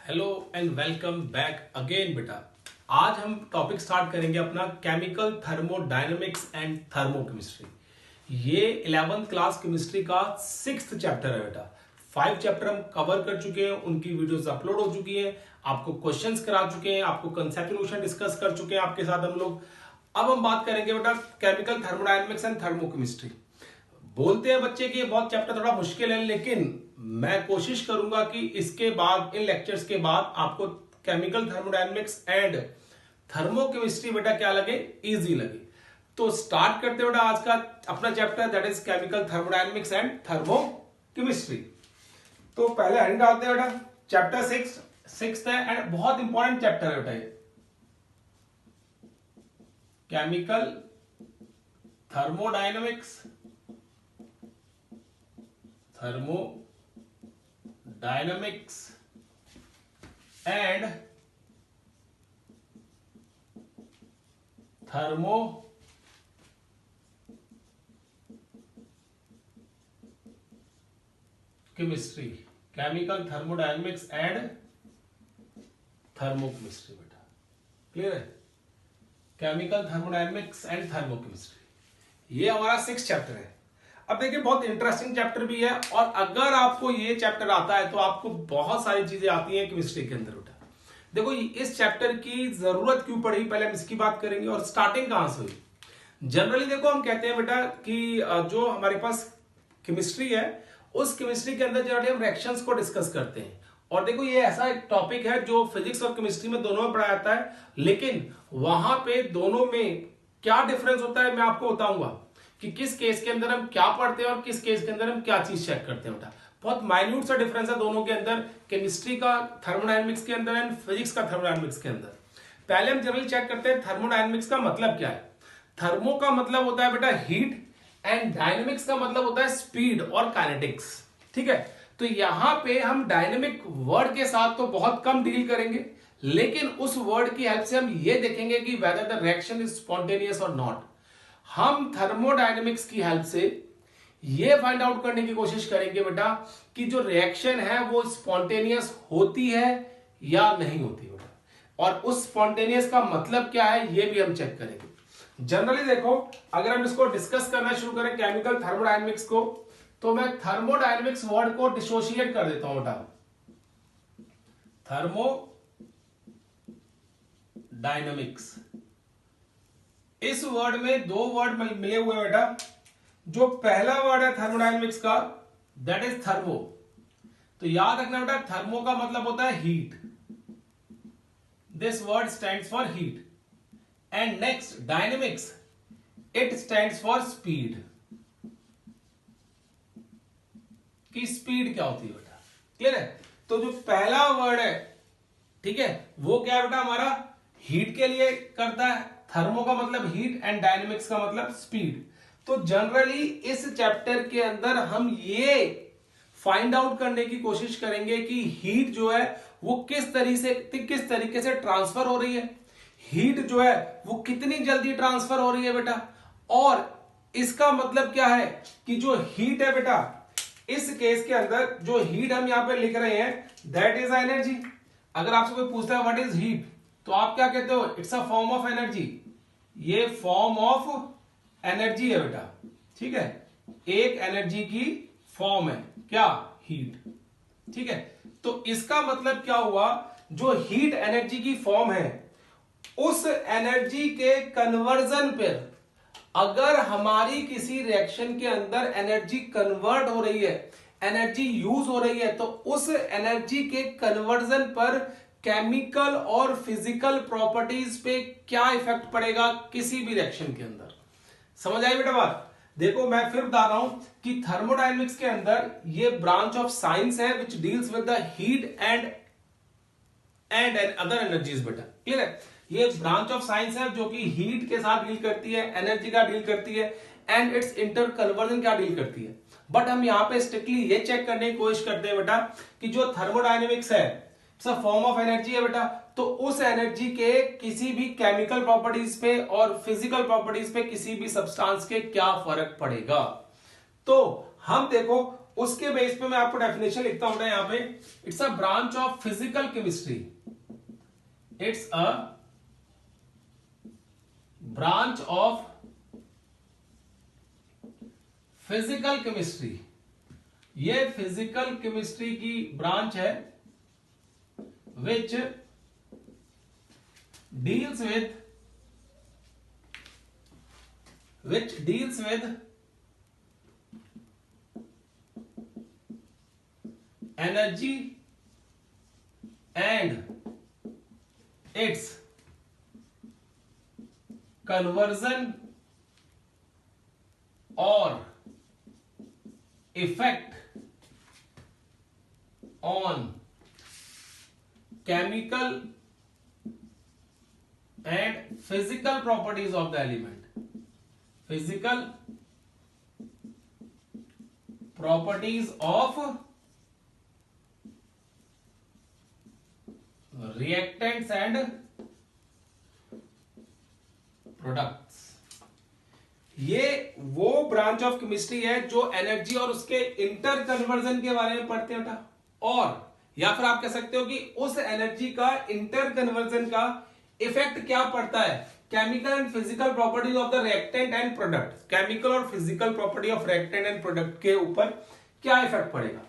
Hello and welcome back again बेटा। आज हम टॉपिक स्टार्ट करेंगे अपना केमिकल थर्मोडायनेमिक्स एंड थर्मोकेमिस्ट्री। ये 11th क्लास केमिस्ट्री का 6th चैप्टर है बेटा। 5 चैप्टर हम कवर कर चुके हैं, उनकी वीडियोस अपलोड हो चुकी हैं, आपको क्वेश्चंस करा चुके हैं, आपको कंसेप्ट सोल्यूशन डिस्कस कर चुके हैं आपके साथ हम लोग। अब हम बात करेंगे बेटा केमिकल थर्मोडायनेमिक्स एंड थर्मोकेमिस्ट्री। बोलते हैं बच्चे कि ये बहुत चैप्टर थोड़ा मुश्किल है, लेकिन मैं कोशिश करूंगा कि इसके बाद इन लेक्चर्स के बाद आपको केमिकल थर्मोडायनेमिक्स एंड थर्मोकेमिस्ट्री बेटा क्या लगे, इजी लगे। तो स्टार्ट करते हैं बेटा आज का अपना chapter, that is chemical thermodynamics and thermochemistry. तो पहले हेडिंग डालते हैं बेटा, चैप्टर 6 है एंड बहुत इंपॉर्टेंट चैप्टर है बेटा ये, chemical thermodynamics thermodynamics and thermochemistry, chemical thermodynamics and thermochemistry बेटा, क्लियर है। केमिकल थर्मोडायनेमिक्स एंड थर्मोकेमिस्ट्री ये हमारा 6th चैप्टर है। अब देखिए बहुत इंटरेस्टिंग चैप्टर भी है, और अगर आपको ये चैप्टर आता है तो आपको बहुत सारी चीजें आती हैं केमिस्ट्री के अंदर बेटा। देखो इस चैप्टर की जरूरत क्यों पड़ी, पहले हम इसकी बात करेंगे और स्टार्टिंग कहां से हुई। जनरली देखो हम कहते हैं बेटा कि जो हमारे पास केमिस्ट्री है, उस केमिस्ट्री के अंदर जनरली हम रिएक्शंस को डिस्कस करते हैं। और देखो ये ऐसा एक टॉपिक है जो फिजिक्स और केमिस्ट्री में दोनों में पढ़ाया जाता है, लेकिन वहां पे दोनों में क्या डिफरेंस होता है मैं आपको बताऊंगा कि किस केस के अंदर हम क्या पढ़ते हैं और किस केस के अंदर हम क्या चीज चेक करते हैं बेटा। बहुत माइन्यूट सा डिफरेंस है दोनों के अंदर, केमिस्ट्री का थर्मोडायनेमिक्स के अंदर एंड फिजिक्स का थर्मोडायनेमिक्स के अंदर। पहले हम जनरली चेक करते हैं थर्मोडायनेमिक्स का मतलब क्या है। थर्मो का मतलब होता है बेटा हीट, एंड डायनेमिक्स का मतलब होता है स्पीड और काइनेटिक्स, ठीक है। तो यहां पे हम डायनेमिक वर्ड के साथ तो बहुत कम डील करेंगे, लेकिन उस वर्ड की हेल्प से हम ये देखेंगे कि whether the reaction is spontaneous और नॉट। हम थर्मोडायनेमिक्स की हेल्प से ये फाइंड आउट करने की कोशिश करेंगे बेटा कि जो रिएक्शन है वो स्पॉन्टेनियस होती है या नहीं होती बेटा, और उस स्पॉन्टेनियस का मतलब क्या है ये भी हम चेक करेंगे। जनरली देखो अगर हम इसको डिस्कस करना शुरू करें केमिकल थर्मोडायनेमिक्स को, तो मैं थर्मोडायनेमिक्स वर्ड को डिसोशिएट कर देता हूं बेटा। थर्मोडायनेमिक्स, इस वर्ड में दो वर्ड मिले हुए बेटा। जो पहला वर्ड है थर्मोडायनेमिक्स का, दैट इज थर्मो। तो याद रखना बेटा थर्मो का मतलब होता है heat, this word stands for heat. And next dynamics, it stands for speed. कि स्पीड क्या होती है बेटा, क्लियर है। तो जो पहला वर्ड है, ठीक है, वो क्या है बेटा हमारा हीट के लिए करता है, थर्मो का मतलब हीट एंड डायनेमिक्स का मतलब स्पीड। तो जनरली इस चैप्टर के अंदर हम ये फाइंड आउट करने की कोशिश करेंगे कि हीट जो है वो किस तरीके से ट्रांसफर हो रही है, हीट जो है वो कितनी जल्दी ट्रांसफर हो रही है बेटा। और इसका मतलब क्या है कि जो हीट है बेटा, इस केस के अंदर जो हीट हम यहां पे लिख रहे हैं दैट इज एनर्जी। अगर आपसे कोई पूछता है व्हाट इज हीट, तो आप क्या कहते हो, it's a form of energy. ये फॉर्म ऑफ एनर्जी है बेटा, ठीक है, एक एनर्जी की फॉर्म है क्या, हीट, ठीक है। तो इसका मतलब क्या हुआ, जो हीट एनर्जी की फॉर्म है, उस एनर्जी के कन्वर्जन पर अगर हमारी किसी रिएक्शन के अंदर एनर्जी कन्वर्ट हो रही है, एनर्जी यूज हो रही है, तो उस एनर्जी के कन्वर्जन पर केमिकल और फिजिकल प्रॉपर्टीज पे क्या इफेक्ट पड़ेगा किसी भी रिएक्शन के अंदर। समझ आई बेटा बात। देखो मैं फिर बता रहा हूं कि थर्मोडायनेमिक्स के अंदर ये ब्रांच ऑफ साइंस है which deals with the heat and other energies बेटा, क्लियर है। ये ब्रांच ऑफ साइंस है जो कि हीट के साथ डील करती है, एनर्जी का डील करती है, एंड इट्स इंटर कन्वर्जन क्या डील करती है। बट हम यहां पे स्ट्रिक्टली ये चेक करने की कोशिश करते हैं बेटा कि जो थर्मोडायनेमिक्स है फॉर्म ऑफ एनर्जी है बेटा, तो उस एनर्जी के किसी भी केमिकल प्रॉपर्टीज पे और फिजिकल प्रॉपर्टीज पे किसी भी सब्सटेंस के क्या फर्क पड़ेगा। तो हम देखो उसके बेस पे मैं आपको डेफिनेशन लिखता हूं यहां पे, it's a branch of physical chemistry, it's a branch of physical chemistry, ये फिजिकल केमिस्ट्री की ब्रांच है which deals with energy and it's conversion और effect on chemical and physical properties of the element, physical properties of reactants and products। ये वो branch of chemistry है जो energy और उसके इंटर कन्वर्जन के बारे में पढ़ते हैं बेटा, और या फिर आप कह सकते हो कि उस एनर्जी का इंटर कन्वर्जन का इफेक्ट क्या पड़ता है chemical and physical properties of the reactant and product, chemical और physical property of reactant and product के ऊपर क्या इफेक्ट पड़ेगा,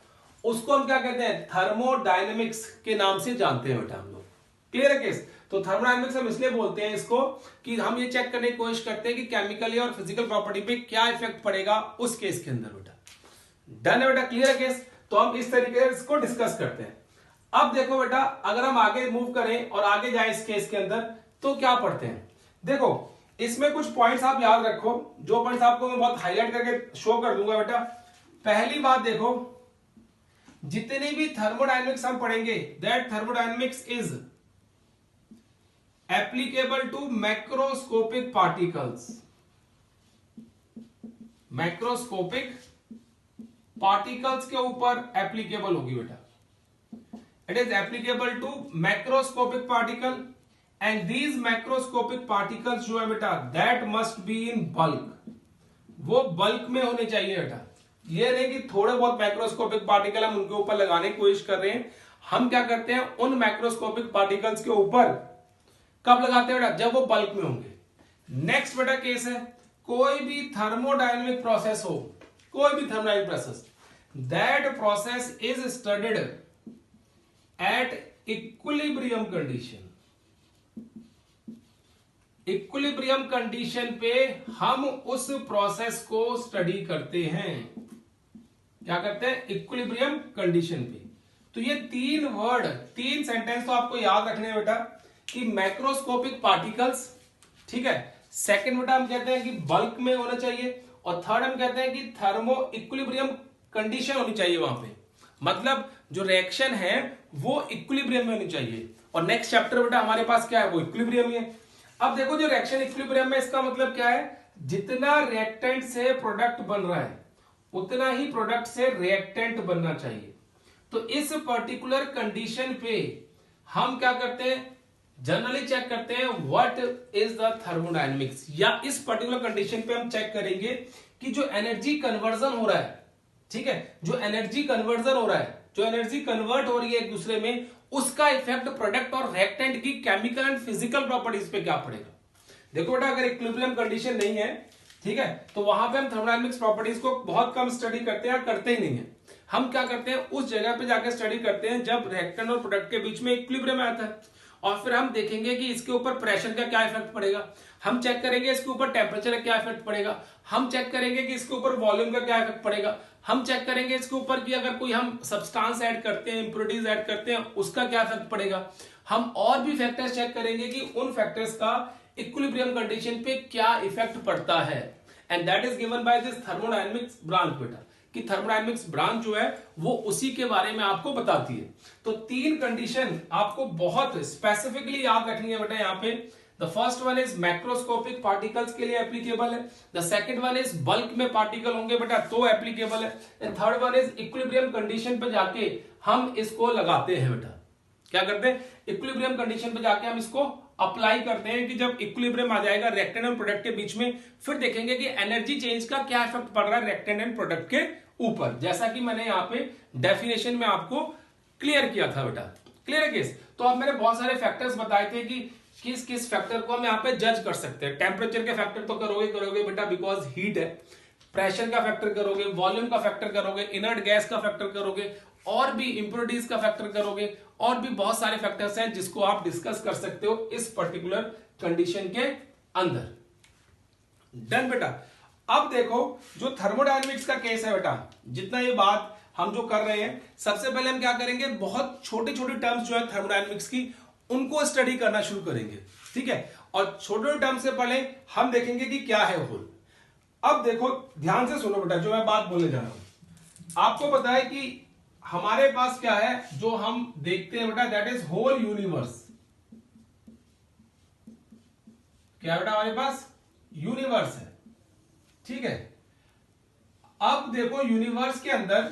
उसको हम क्या कहते हैं थर्मोडायनेमिक्स के नाम से जानते हैं बेटा हम लोग। क्लियर है केस? तो थर्मोडायनेमिक्स हम इसलिए बोलते हैं इसको कि हम ये चेक करने की कोशिश करते हैं कि केमिकली और फिजिकल प्रॉपर्टी पे क्या इफेक्ट पड़ेगा उस केस के अंदर बेटा। डन है बेटा? क्लियर है केस? तो हम इस तरीके से इसको डिस्कस करते हैं। अब देखो बेटा, अगर हम आगे मूव करें और आगे जाए इस केस के अंदर तो क्या पढ़ते हैं, देखो इसमें कुछ पॉइंट्स आप याद रखो, जो पॉइंट्स आपको मैं बहुत हाईलाइट करके शो कर दूंगा बेटा। पहली बात देखो, जितने भी थर्मोडायनेमिक्स हम पढ़ेंगे that thermodynamics is applicable to macroscopic particles, macroscopic particles के ऊपर एप्लीकेबल होगी बेटा। It is applicable to macroscopic particle and these macroscopic particles जो है बेटा that must be in bulk, वो बल्क में होने चाहिए बेटा। ये नहीं कि थोड़े बहुत मैक्रोस्कोपिक पार्टिकल हम उनके ऊपर लगाने की कोशिश कर रहे हैं। हम क्या करते हैं उन मैक्रोस्कोपिक पार्टिकल्स के ऊपर कब लगाते हैं बेटा, जब वो बल्क में होंगे। नेक्स्ट बेटा केस है, कोई भी थर्मोडायनेमिक प्रोसेस हो, कोई भी thermodynamic process, that process is studied at equilibrium condition. Equilibrium condition पे हम उस प्रोसेस को स्टडी करते हैं। क्या करते हैं? इक्विलिब्रियम कंडीशन पे। तो ये तीन वर्ड, तीन सेंटेंस तो आपको याद रखने हैं बेटा कि मैक्रोस्कोपिक पार्टिकल्स, ठीक है, सेकंड बेटा हम कहते हैं कि बल्क में होना चाहिए, और थर्ड हम कहते हैं कि थर्मो इक्विलिब्रियम कंडीशन होनी चाहिए वहां पे, मतलब जो रिएक्शन है वो इक्विलिब्रियम में होनी चाहिए। और नेक्स्ट चैप्टर बेटा हमारे पास क्या है, वो इक्विलिब्रियम ही है। अब देखो जो रिएक्शन इक्विलिब्रियम में, इसका मतलब क्या है, जितना रिएक्टेंट से प्रोडक्ट बन रहा है उतना ही प्रोडक्ट से रिएक्टेंट बनना चाहिए। तो इस पर्टिकुलर कंडीशन पे हम क्या करते हैं, जनरली चेक करते हैं व्हाट इज द थर्मोडायनेमिक्स, या इस पर्टिकुलर कंडीशन पे हम चेक करेंगे कि जो एनर्जी कन्वर्जन हो रहा है, ठीक है, जो एनर्जी कन्वर्जन हो रहा है, जो एनर्जी कन्वर्ट हो रही है एक दूसरे में, उसका इफेक्ट प्रोडक्ट और रिएक्टेंट की केमिकल एंड फिजिकल प्रॉपर्टीज पे क्या पड़ेगा। देखो बेटा, अगर इक्विलिब्रियम कंडीशन नहीं है, ठीक है, तो वहां पे हम थर्मोडायनेमिक्स प्रॉपर्टीज को बहुत कम स्टडी करते हैं, करते ही नहीं है। हम क्या करते हैं, उस जगह पे जाकर स्टडी करते हैं जब रिएक्टेंट और प्रोडक्ट के बीच में इक्विलिब्रियम आता है, और फिर हम देखेंगे कि इसके ऊपर प्रेशर का क्या इफेक्ट पड़ेगा, हम चेक करेंगे इसके ऊपर टेम्परेचर का क्या इफेक्ट पड़ेगा, हम चेक करेंगे कि इसके ऊपर वॉल्यूम का क्या इफेक्ट पड़ेगा, हम चेक करेंगे इसके ऊपर कि अगर कोई हम सब्सटेंस ऐड करते हैं, इंप्योरिटीज ऐड करते हैं, उसका क्या इफेक्ट पड़ेगा। हम और भी फैक्टर्स चेक करेंगे कि उन फैक्टर्स का इक्विलिब्रियम कंडीशन पे क्या इफेक्ट पड़ता है, and that is given by this thermodynamics branch बेटा, कि थर्मोडायनेमिक्स ब्रांच जो है वो उसी के बारे में आपको बताती है। तो तीन कंडीशन आपको बहुत स्पेसिफिकली याद रखनी है बेटा यहाँ पे। The first one is macroscopic particles के लिए एप्लीकेबल है, the second one is bulk में पार्टिकल होंगे बेटा तो एप्लीकेबल है, and third one is equilibrium condition पे जाके हम इसको लगाते हैं बेटा। क्या करते हैं, इक्विलिब्रियम कंडीशन पे जाके हम इसको अप्लाई करते हैं कि जब इक्विलिब्रियम आ जाएगा रिएक्टेंट एंड प्रोडक्ट के बीच में, फिर देखेंगे कि एनर्जी चेंज का क्या इफेक्ट पड़ रहा है रिएक्टेंट एंड प्रोडक्ट के ऊपर, जैसा कि मैंने यहाँ पे डेफिनेशन में आपको क्लियर किया था बेटा। क्लियर है केस? तो अब मैंने बहुत सारे फैक्टर्स बताए थे कि किस किस फैक्टर को हम यहाँ पे जज कर सकते हैं। टेम्परेचर के फैक्टर तो करोगे बेटा, बिकॉज हीट है। प्रेशर का फैक्टर करोगे, वॉल्यूम का फैक्टर करोगे, इनर्ट गैस का फैक्टर करोगे, और भी इंप्योरिटीज का फैक्टर करोगे, और भी बहुत सारे फैक्टर्स हैं जिसको आप डिस्कस कर सकते हो इस पर्टिकुलर कंडीशन के अंदर। डन बेटा। अब देखो जो थर्मोडायनेमिक्स का केस है बेटा, जितना ये बात हम जो कर रहे हैं, सबसे पहले हम क्या करेंगे, बहुत छोटी छोटी टर्म्स जो है थर्मोडायनेमिक्स की उनको स्टडी करना शुरू करेंगे, ठीक है। और छोटे टर्म्स से पहले हम देखेंगे कि क्या है होल। अब देखो ध्यान से सुनो बेटा, जो मैं बात बोलने जा रहा हूं, आपको पता है कि हमारे पास क्या है जो हम देखते हैं बेटा, दैट इज होल यूनिवर्स। क्या बेटा हमारे पास यूनिवर्स है, ठीक है। अब देखो यूनिवर्स के अंदर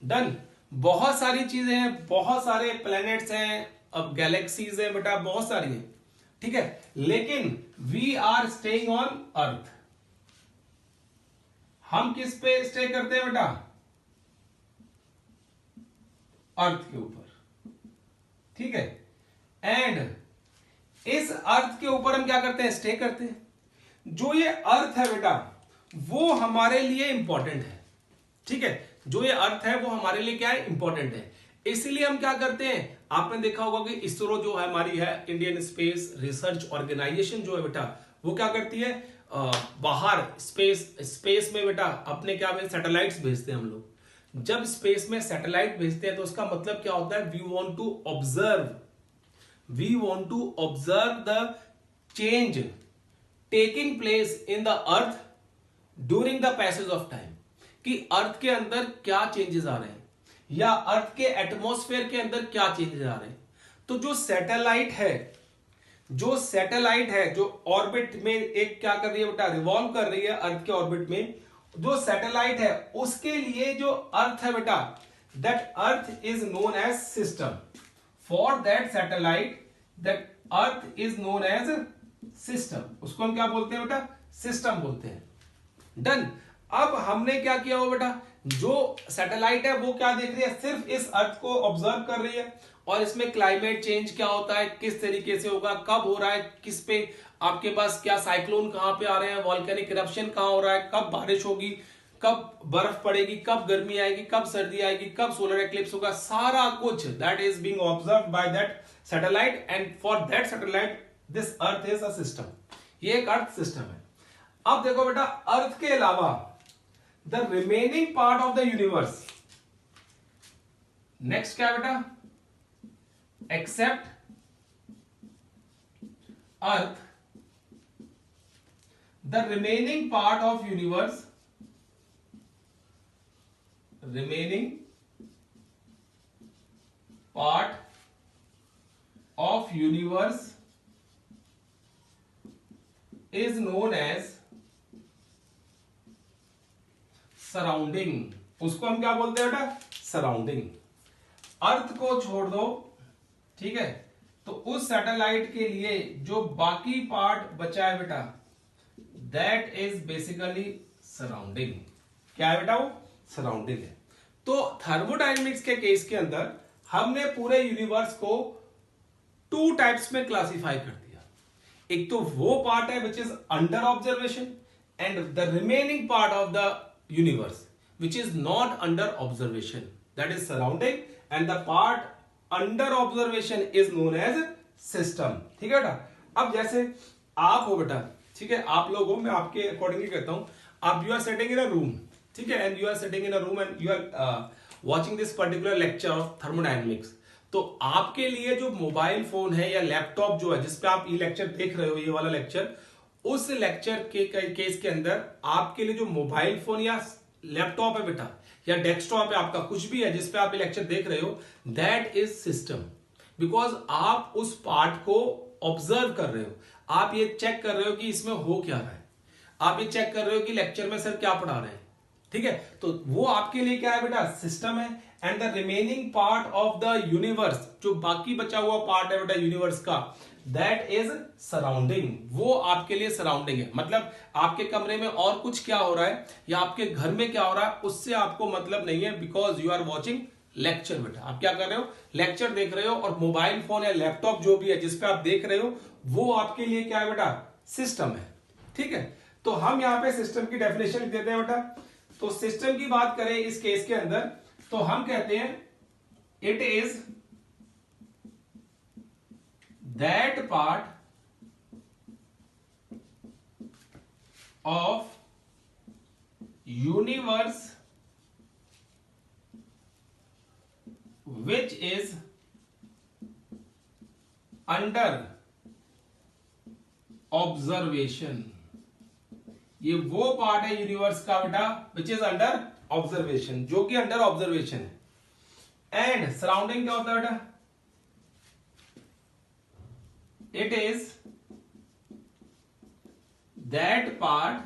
डन बहुत सारी चीजें हैं, बहुत सारे प्लैनेट्स हैं, अब गैलेक्सीज हैं बेटा, बहुत सारी हैं, ठीक है। लेकिन we are staying on earth. हम किस पे स्टे करते हैं बेटा, अर्थ के ऊपर, ठीक है। एंड इस अर्थ के ऊपर हम क्या करते हैं, स्टे करते हैं। जो ये अर्थ है बेटा वो हमारे लिए इंपॉर्टेंट है, ठीक है। जो ये अर्थ है वो हमारे लिए क्या है, इंपॉर्टेंट है। इसलिए हम क्या करते हैं, आपने देखा होगा कि इसरो जो है हमारी है, इंडियन स्पेस रिसर्च ऑर्गेनाइजेशन जो है बेटा, वो क्या करती है, बाहर स्पेस में बेटा अपने क्या सैटेलाइट्स भेजते हैं हम लोग। जब स्पेस में सैटेलाइट भेजते हैं तो उसका मतलब क्या होता है, we want to observe the change taking place in the earth during the passage of time, कि अर्थ के अंदर क्या चेंजेस आ रहे हैं या अर्थ के एटमॉस्फेयर के अंदर क्या चेंजेस आ रहे हैं। तो जो सैटेलाइट है जो ऑर्बिट में एक क्या कर रही है बेटा, रिवॉल्व कर रही है अर्थ के ऑर्बिट में, जो सैटेलाइट है उसके लिए जो अर्थ है बेटा, that earth is known as system. For that satellite that earth is known as system, उसको हम क्या बोलते हैं बेटा, सिस्टम बोलते हैं। डन। अब हमने क्या किया हो बेटा, जो सैटेलाइट है वो क्या देख रही है, सिर्फ इस अर्थ को ऑब्जर्व कर रही है, और इसमें क्लाइमेट चेंज क्या होता है, किस तरीके से होगा, कब हो रहा है, किस पे आपके पास क्या साइक्लोन कहां पे आ रहे हैं, वॉल्केनिक इरप्शन कहां हो रहा है, कब बारिश होगी, कब बर्फ पड़ेगी, कब गर्मी आएगी, कब सर्दी आएगी, कब सोलर एक्लिप्स होगा, सारा कुछ that is being observed by that satellite. And for that satellite this earth is a system. ये एक अर्थ सिस्टम है। अब देखो बेटा, अर्थ के अलावा the remaining part of the universe, next क्या बेटा, except earth, the remaining part of universe, remaining part of universe is known as surrounding. उसको हम क्या बोलते हैं बेटा, सराउंडिंग। अर्थ को छोड़ दो, ठीक है, तो उस सैटेलाइट के लिए जो बाकी पार्ट बचा है बेटा, दैट इज बेसिकली सराउंडिंग। क्या है बेटा, वो सराउंडिंग है। तो थर्मोडायनेमिक्स के केस के अंदर हमने पूरे यूनिवर्स को टू टाइप्स में क्लासिफाई कर दिया। एक तो वो पार्ट है which is under observation, and the remaining part of the universe which is not under observation, that is surrounding, and the part under observation is known as system। ठीक है बेटा। अब जैसे आप हो बेटा, ठीक है, आप लोग हो, मैं आपके अकॉर्डिंगली कहता हूं, आप you are sitting in a room, ठीक है, and you are sitting in a room and you are watching this particular lecture of thermodynamics. तो आपके लिए जो मोबाइल फोन है या लैपटॉप जो है जिसपे आप ये लेक्चर देख रहे हो, ये वाला लेक्चर, उस लेक्चर के केस के अंदर आपके लिए जो मोबाइल फोन या लैपटॉप है बेटा, या डेस्कटॉप है आपका, कुछ भी है जिसपे आप ये लेक्चर देख रहे हो, दैट इज सिस्टम। बिकॉज आप उस पार्ट को ऑब्जर्व कर रहे हो, आप ये चेक कर रहे हो कि इसमें हो क्या रहा है, आप ये चेक कर रहे हो कि लेक्चर में सर क्या पढ़ा रहे हैं, ठीक है। तो वो आपके लिए क्या है बेटा, सिस्टम है। And the remaining part of the universe, जो बाकी बचा हुआ पार्ट है बेटा यूनिवर्स का, दैट इज सराउंडिंग, वो आपके लिए सराउंडिंग है। मतलब आपके कमरे में और कुछ क्या हो रहा है या आपके घर में क्या हो रहा है उससे आपको मतलब नहीं है, because you are watching lecture. बेटा आप क्या कर रहे हो, लेक्चर देख रहे हो, और मोबाइल फोन या लैपटॉप जो भी है जिसपे आप देख रहे हो वो आपके लिए क्या है बेटा, सिस्टम है। ठीक है, तो हम यहां पे सिस्टम की डेफिनेशन लिख देते हैं बेटा। तो सिस्टम की बात करें इस केस के अंदर तो हम कहते हैं it is that part of universe which is under observation। ये वो पार्ट है यूनिवर्स का बेटा विच इज अंडर ऑब्जर्वेशन, जो कि अंडर ऑब्जर्वेशन है। एंड सराउंडिंग क्या होता है बेटा, it is that part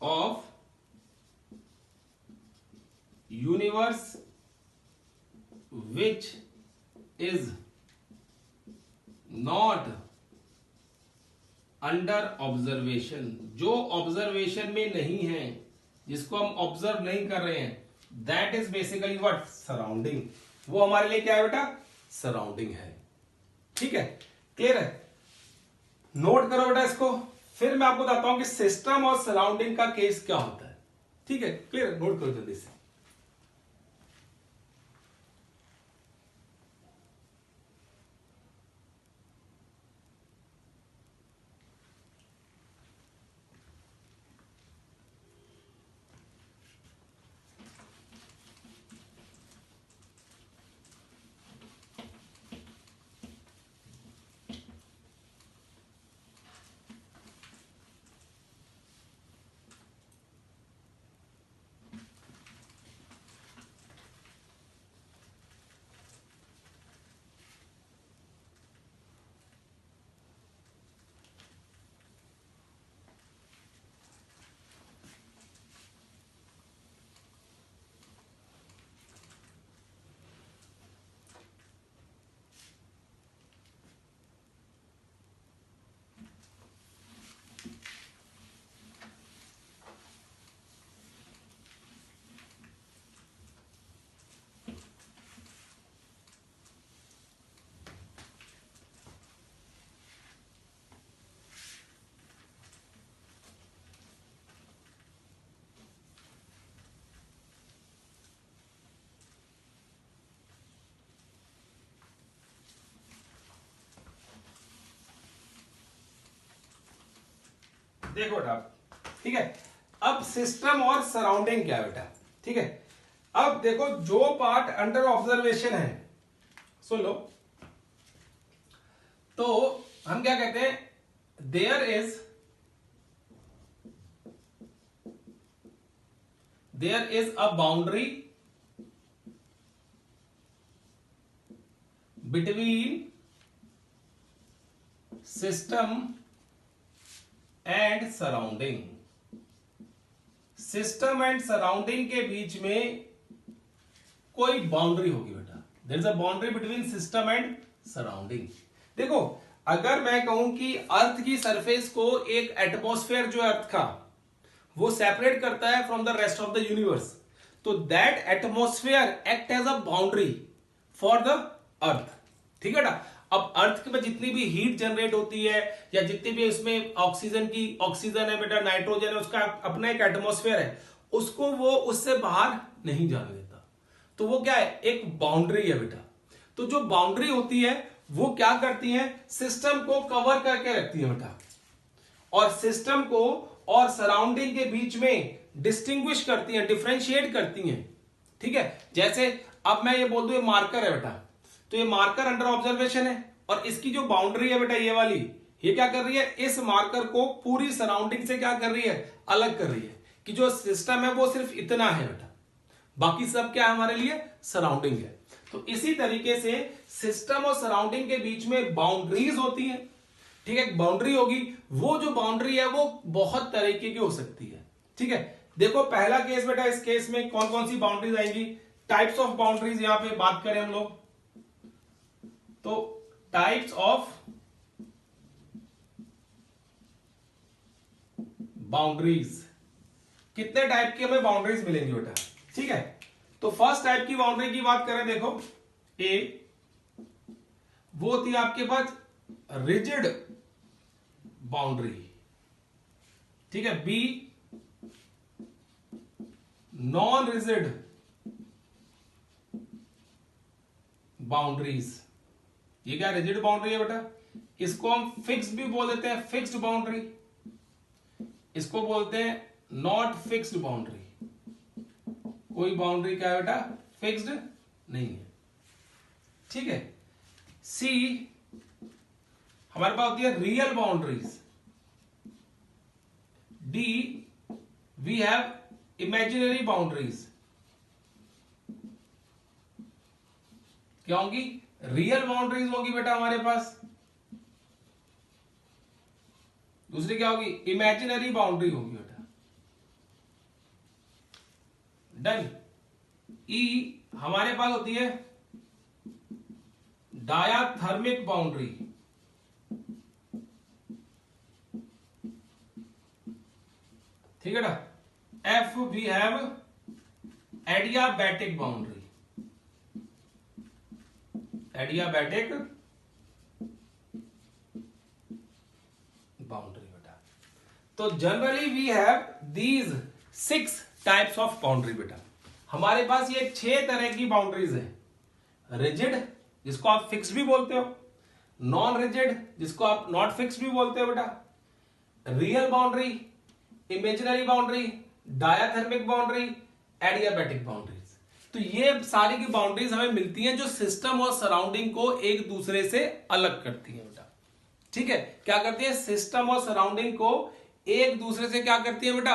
of universe which is not under observation, जो ऑब्जर्वेशन में नहीं है, जिसको हम ऑब्जर्व नहीं कर रहे हैं, that is basically what, surrounding. वो हमारे लिए क्या है बेटा, सराउंडिंग है। ठीक है, क्लियर है, नोट करो बेटा इसको, फिर मैं आपको बताता हूं कि सिस्टम और सराउंडिंग का केस क्या होता है। ठीक है, क्लियर, नोट करो जल्दी से। देखो बेटा, ठीक है, अब सिस्टम और सराउंडिंग क्या है बेटा। ठीक है, अब देखो जो पार्ट अंडर ऑब्जर्वेशन है, सुन लो, तो हम क्या कहते हैं, there is a boundary between system and surrounding. System and surrounding के बीच में कोई बाउंड्री होगी बेटा, there is a boundary between system and surrounding. देखो अगर मैं कहूं कि अर्थ की सरफेस को एक एटमॉस्फेयर जो है अर्थ का वो सेपरेट करता है from the rest of the universe, तो that atmosphere act as a boundary for the earth. ठीक है ना, अब अर्थ में जितनी भी हीट जनरेट होती है या जितनी भी उसमें ऑक्सीजन है बेटा, नाइट्रोजन है, उसका अपना एक एटमॉस्फेयर है, उसको वो उससे बाहर नहीं जाने देता। तो वो क्या है, एक बाउंड्री है बेटा। तो जो बाउंड्री होती है वो क्या करती है, सिस्टम को कवर करके रखती है बेटा, और सिस्टम को और सराउंडिंग के बीच में डिस्टिंग्विश करती है, डिफरेंशिएट करती हैं। ठीक है, जैसे अब मैं ये बोल दूं ये मार्कर है बेटा, तो ये मार्कर अंडर ऑब्जर्वेशन है, और इसकी जो बाउंड्री है बेटा ये वाली, ये क्या कर रही है, इस मार्कर को पूरी सराउंडिंग से क्या कर रही है, अलग कर रही है, कि जो सिस्टम है वो सिर्फ इतना है बेटा, बाकी सब क्या है हमारे लिए, सराउंडिंग है। तो इसी तरीके से सिस्टम और सराउंडिंग के बीच में बाउंड्रीज होती हैं। ठीक है, बाउंड्री होगी, वो जो बाउंड्री है वो बहुत तरीके की हो सकती है। ठीक है, देखो पहला केस बेटा, इस केस में कौन कौन सी बाउंड्रीज आएंगी, टाइप्स ऑफ बाउंड्रीज यहां पे बात करें हम लोग, तो टाइप्स ऑफ बाउंड्रीज, कितने टाइप की हमें बाउंड्रीज मिलेंगी बेटा, ठीक है। तो फर्स्ट टाइप की बाउंड्री की बात करें, देखो ए, वो होती है आपके पास रिजिड बाउंड्री, ठीक है। बी नॉन रिजिड बाउंड्रीज, ये क्या रिजिड बाउंड्री है बेटा, इसको हम फिक्स्ड भी बोल देते हैं, फिक्स्ड बाउंड्री, इसको बोलते हैं नॉट फिक्स्ड बाउंड्री, कोई बाउंड्री क्या है बेटा, फिक्स्ड नहीं है, ठीक है। सी हमारे पास होती है रियल बाउंड्रीज। डी वी हैव इमेजिनरी बाउंड्रीज, क्या होंगी, रियल बाउंड्रीज होगी बेटा हमारे पास। दूसरी क्या होगी, इमेजिनरी बाउंड्री होगी बेटा। डन। ई हमारे पास होती है डायाथर्मिक बाउंड्री, ठीक है ना। If we have adiabatic boundary, adiabatic boundary बेटा। तो generally we have these 6 types of boundary बेटा। हमारे पास ये 6 तरह की बाउंड्रीज है। रिजिड, जिसको आप फिक्स भी बोलते हो, नॉन रिजिड, जिसको आप नॉट फिक्स भी बोलते हो बेटा, real boundary, imaginary boundary, diathermic boundary, adiabatic boundaries. तो ये सारी की बाउंड्रीज हमें मिलती हैं जो सिस्टम और सराउंडिंग को एक दूसरे से अलग करती हैं बेटा, ठीक है। क्या करती है, सिस्टम और सराउंडिंग को एक दूसरे से क्या करती है बेटा,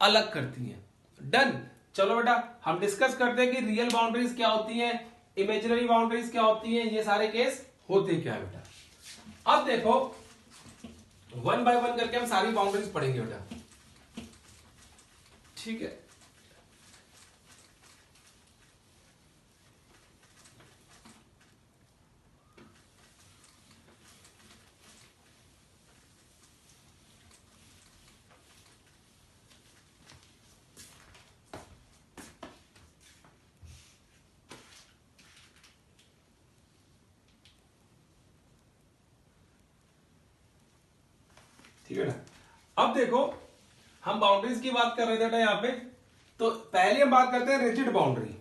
अलग करती हैं। डन। चलो बेटा हम डिस्कस करते हैं कि रियल बाउंड्रीज क्या होती हैं, इमेजिनरी बाउंड्रीज क्या होती हैं, ये सारे केस होते क्या है बेटा। अब देखो 1 बाय 1 करके हम सारी बाउंड्रीज पढ़ेंगे बेटा, ठीक है। ठीक है ना। अब देखो हम बाउंड्रीज की बात कर रहे थे ना यहां पे, तो पहले हम बात करते हैं रिजिड बाउंड्री।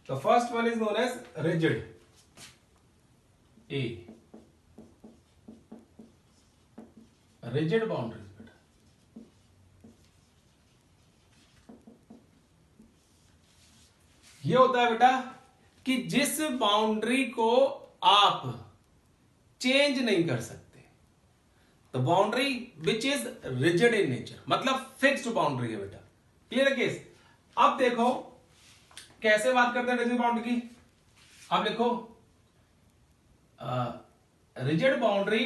तो first one is known as rigid, a rigid boundaries बेटा। ये होता है बेटा कि जिस बाउंड्री को आप चेंज नहीं कर सकते, the boundary which is rigid in nature, मतलब फिक्स्ड बाउंड्री है बेटा। क्लियर है केस। अब देखो कैसे बात करते हैं रिजिड बाउंड्री की। अब देखो rigid boundary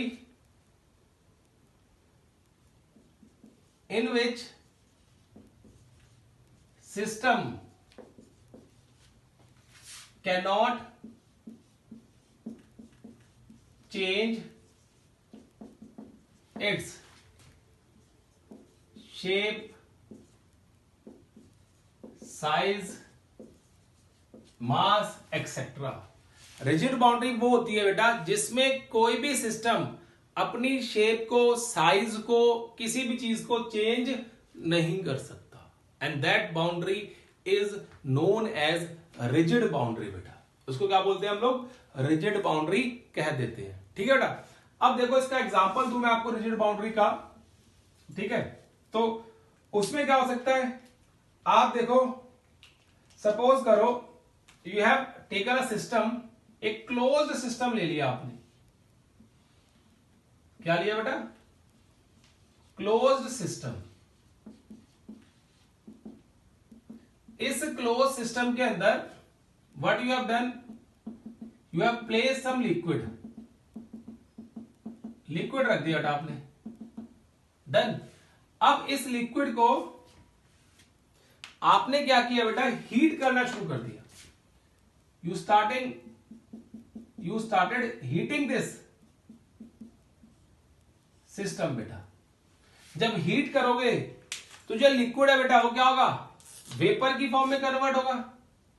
in which system cannot change its shape, size, mass etc. Rigid boundary वो होती है बेटा जिसमें कोई भी सिस्टम अपनी शेप को, साइज को, किसी भी चीज को चेंज नहीं कर सकता, and that boundary is known as rigid boundary बेटा। उसको क्या बोलते हैं हम लोग, रिजिड बाउंड्री कह देते हैं, ठीक है बेटा। अब देखो इसका एग्जांपल दूं मैं आपको रिजिड बाउंड्री का, ठीक है। तो उसमें क्या हो सकता है, आप देखो सपोज करो you have taken a system, एक क्लोज्ड सिस्टम ले लिया आपने। क्या लिया बेटा, क्लोज्ड सिस्टम। इस क्लोज सिस्टम के अंदर what you have done, you have place some liquid, liquid रख दिया आपने। डन। अब इस लिक्विड को आपने क्या किया बेटा, हीट करना शुरू कर दिया। You started heating this system बेटा। जब हीट करोगे तो जो लिक्विड है बेटा वो क्या होगा, वेपर की फॉर्म में कन्वर्ट होगा,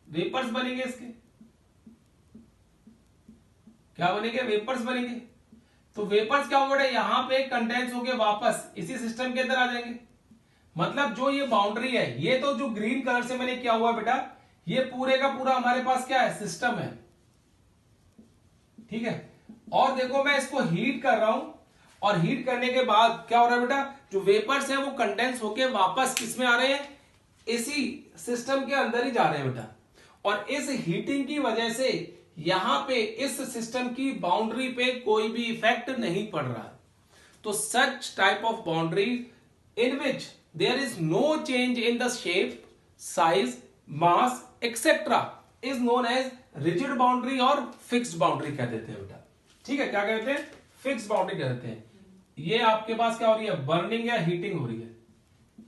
वेपर्स बनेंगे इसके, क्या बनेंगे, वेपर्स बनेंगे। तो वेपर्स क्या होगा बेटा, यहां पे कंडेंस होके वापस इसी सिस्टम के अंदर आ जाएंगे। मतलब जो ये बाउंड्री है, ये तो जो ग्रीन कलर से मैंने किया हुआ बेटा, ये पूरे का पूरा हमारे पास क्या है, सिस्टम है, ठीक है। और देखो मैं इसको हीट कर रहा हूं, और हीट करने के बाद क्या हो रहा है बेटा, जो वेपर्स है वो कंडेंस होके वापस किसमें आ रहे हैं, इसी सिस्टम के अंदर ही जा रहे हैं बेटा। और इस हीटिंग की वजह से यहां पे इस सिस्टम की बाउंड्री पे कोई भी इफेक्ट नहीं पड़ रहा। तो such type of boundary in which there is no change in the shape, size, mass etcetera is known as rigid boundary और फिक्स्ड बाउंड्री कह देते हैं बेटा, ठीक है। क्या कहते हैं, फिक्स्ड बाउंड्री कहते हैं। ये आपके पास क्या हो रही है, बर्निंग या हीटिंग हो रही है,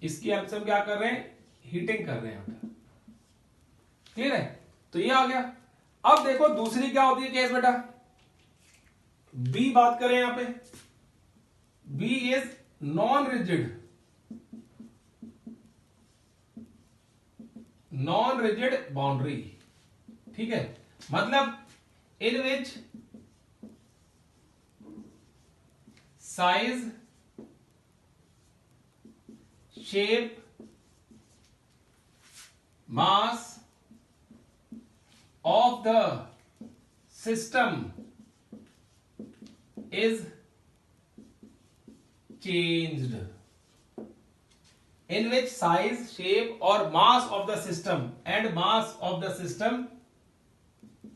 इसकी हेल्प से हम क्या कर रहे हैं, हीटिंग कर रहे हैं बेटा, क्लियर है। तो ये आ गया। अब देखो दूसरी क्या होती है केस बेटा, बी बात करें यहां पे, B is non rigid, non rigid boundary, ठीक है। मतलब in which size, shape, mass of the system is changed, in which size, shape or mass of the system and mass of the system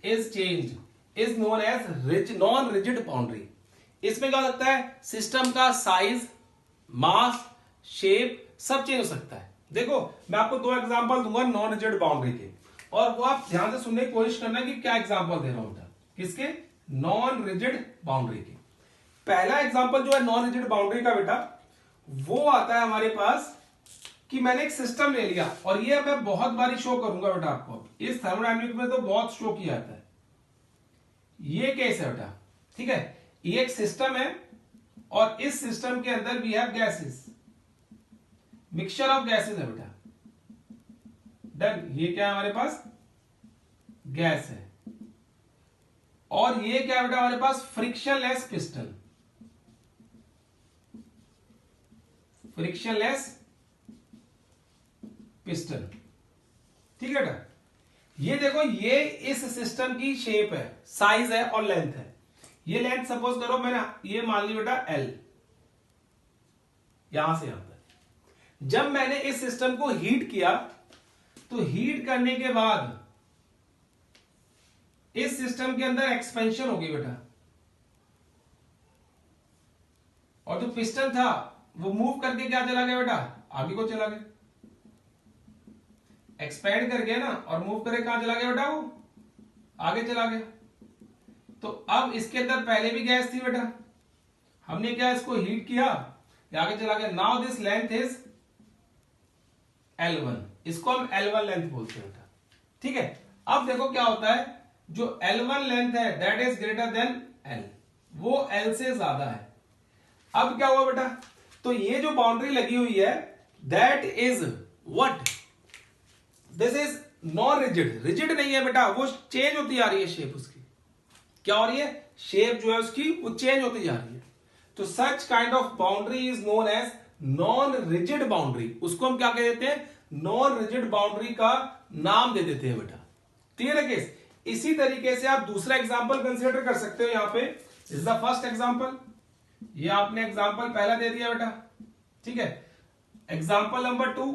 is changed is known as non rigid boundary। इसमें क्या हो सकता है, system का size, मास, shape सब change हो सकता है। देखो मैं आपको दो एग्जांपल दूंगा नॉन रिजिड बाउंड्री के, और वो आप ध्यान से सुनने की कोशिश करना कि क्या एग्जांपल दे रहा हूं बेटा, किसके, नॉन रिजिड बाउंड्री के। पहला एग्जांपल जो है नॉन रिजिड बाउंड्री का बेटा, वो आता है हमारे पास कि मैंने एक सिस्टम ले लिया, और ये मैं बहुत बारी शो करूंगा बेटा आपको, इस थर्मोडायनेमिक्स में तो बहुत शो किया जाता है। ये केस है बेटा, ठीक है, ये एक सिस्टम है, और इस सिस्टम के अंदर we have gases, mixture of gases है बेटा, डन। ये क्या है हमारे पास, गैस है, और ये क्या है बेटा हमारे पास, फ्रिक्शनलेस पिस्टन, फ्रिक्शनलेस पिस्टन, ठीक है बेटा। ये देखो ये इस सिस्टम की शेप है, साइज है और लेंथ है। ये लेंथ सपोज करो मैंने ये मान ली बेटा L, यहां से यहां तक। जब मैंने इस सिस्टम को हीट किया, तो हीट करने के बाद इस सिस्टम के अंदर एक्सपेंशन होगी बेटा, और जो पिस्टन था वो मूव करके क्या चला गया बेटा, आगे को चला गया, एक्सपैंड कर गया ना, और मूव करके कहां चला गया बेटा, वो आगे चला गया। तो अब इसके अंदर पहले भी गैस थी बेटा, हमने क्या इसको हीट किया, आगे चला गया। Now this length is L1, इसको हम L1 लेंथ बोलते हैं बेटा, ठीक है। अब देखो क्या होता है, जो L1 लेंथ है that is greater than L, वो L से ज्यादा है। अब क्या हुआ बेटा, तो ये जो बाउंड्री लगी हुई है that is what, this is non rigid, rigid नहीं है बेटा, वो चेंज होती आ रही है शेप उसकी, क्या हो रही है, शेप जो है उसकी वो चेंज होती जा रही है। तो such kind of boundary is known as non rigid boundary, उसको हम क्या कह देते हैं, नॉन रिजिड बाउंड्री का नाम दे देते हैं बेटा, क्लियर है केस। इसी तरीके से आप दूसरा एग्जांपल कंसीडर कर सकते हो, यहां पे इज द फर्स्ट एग्जांपल, ये आपने एग्जांपल पहला दे दिया बेटा, ठीक है। एग्जांपल नंबर 2,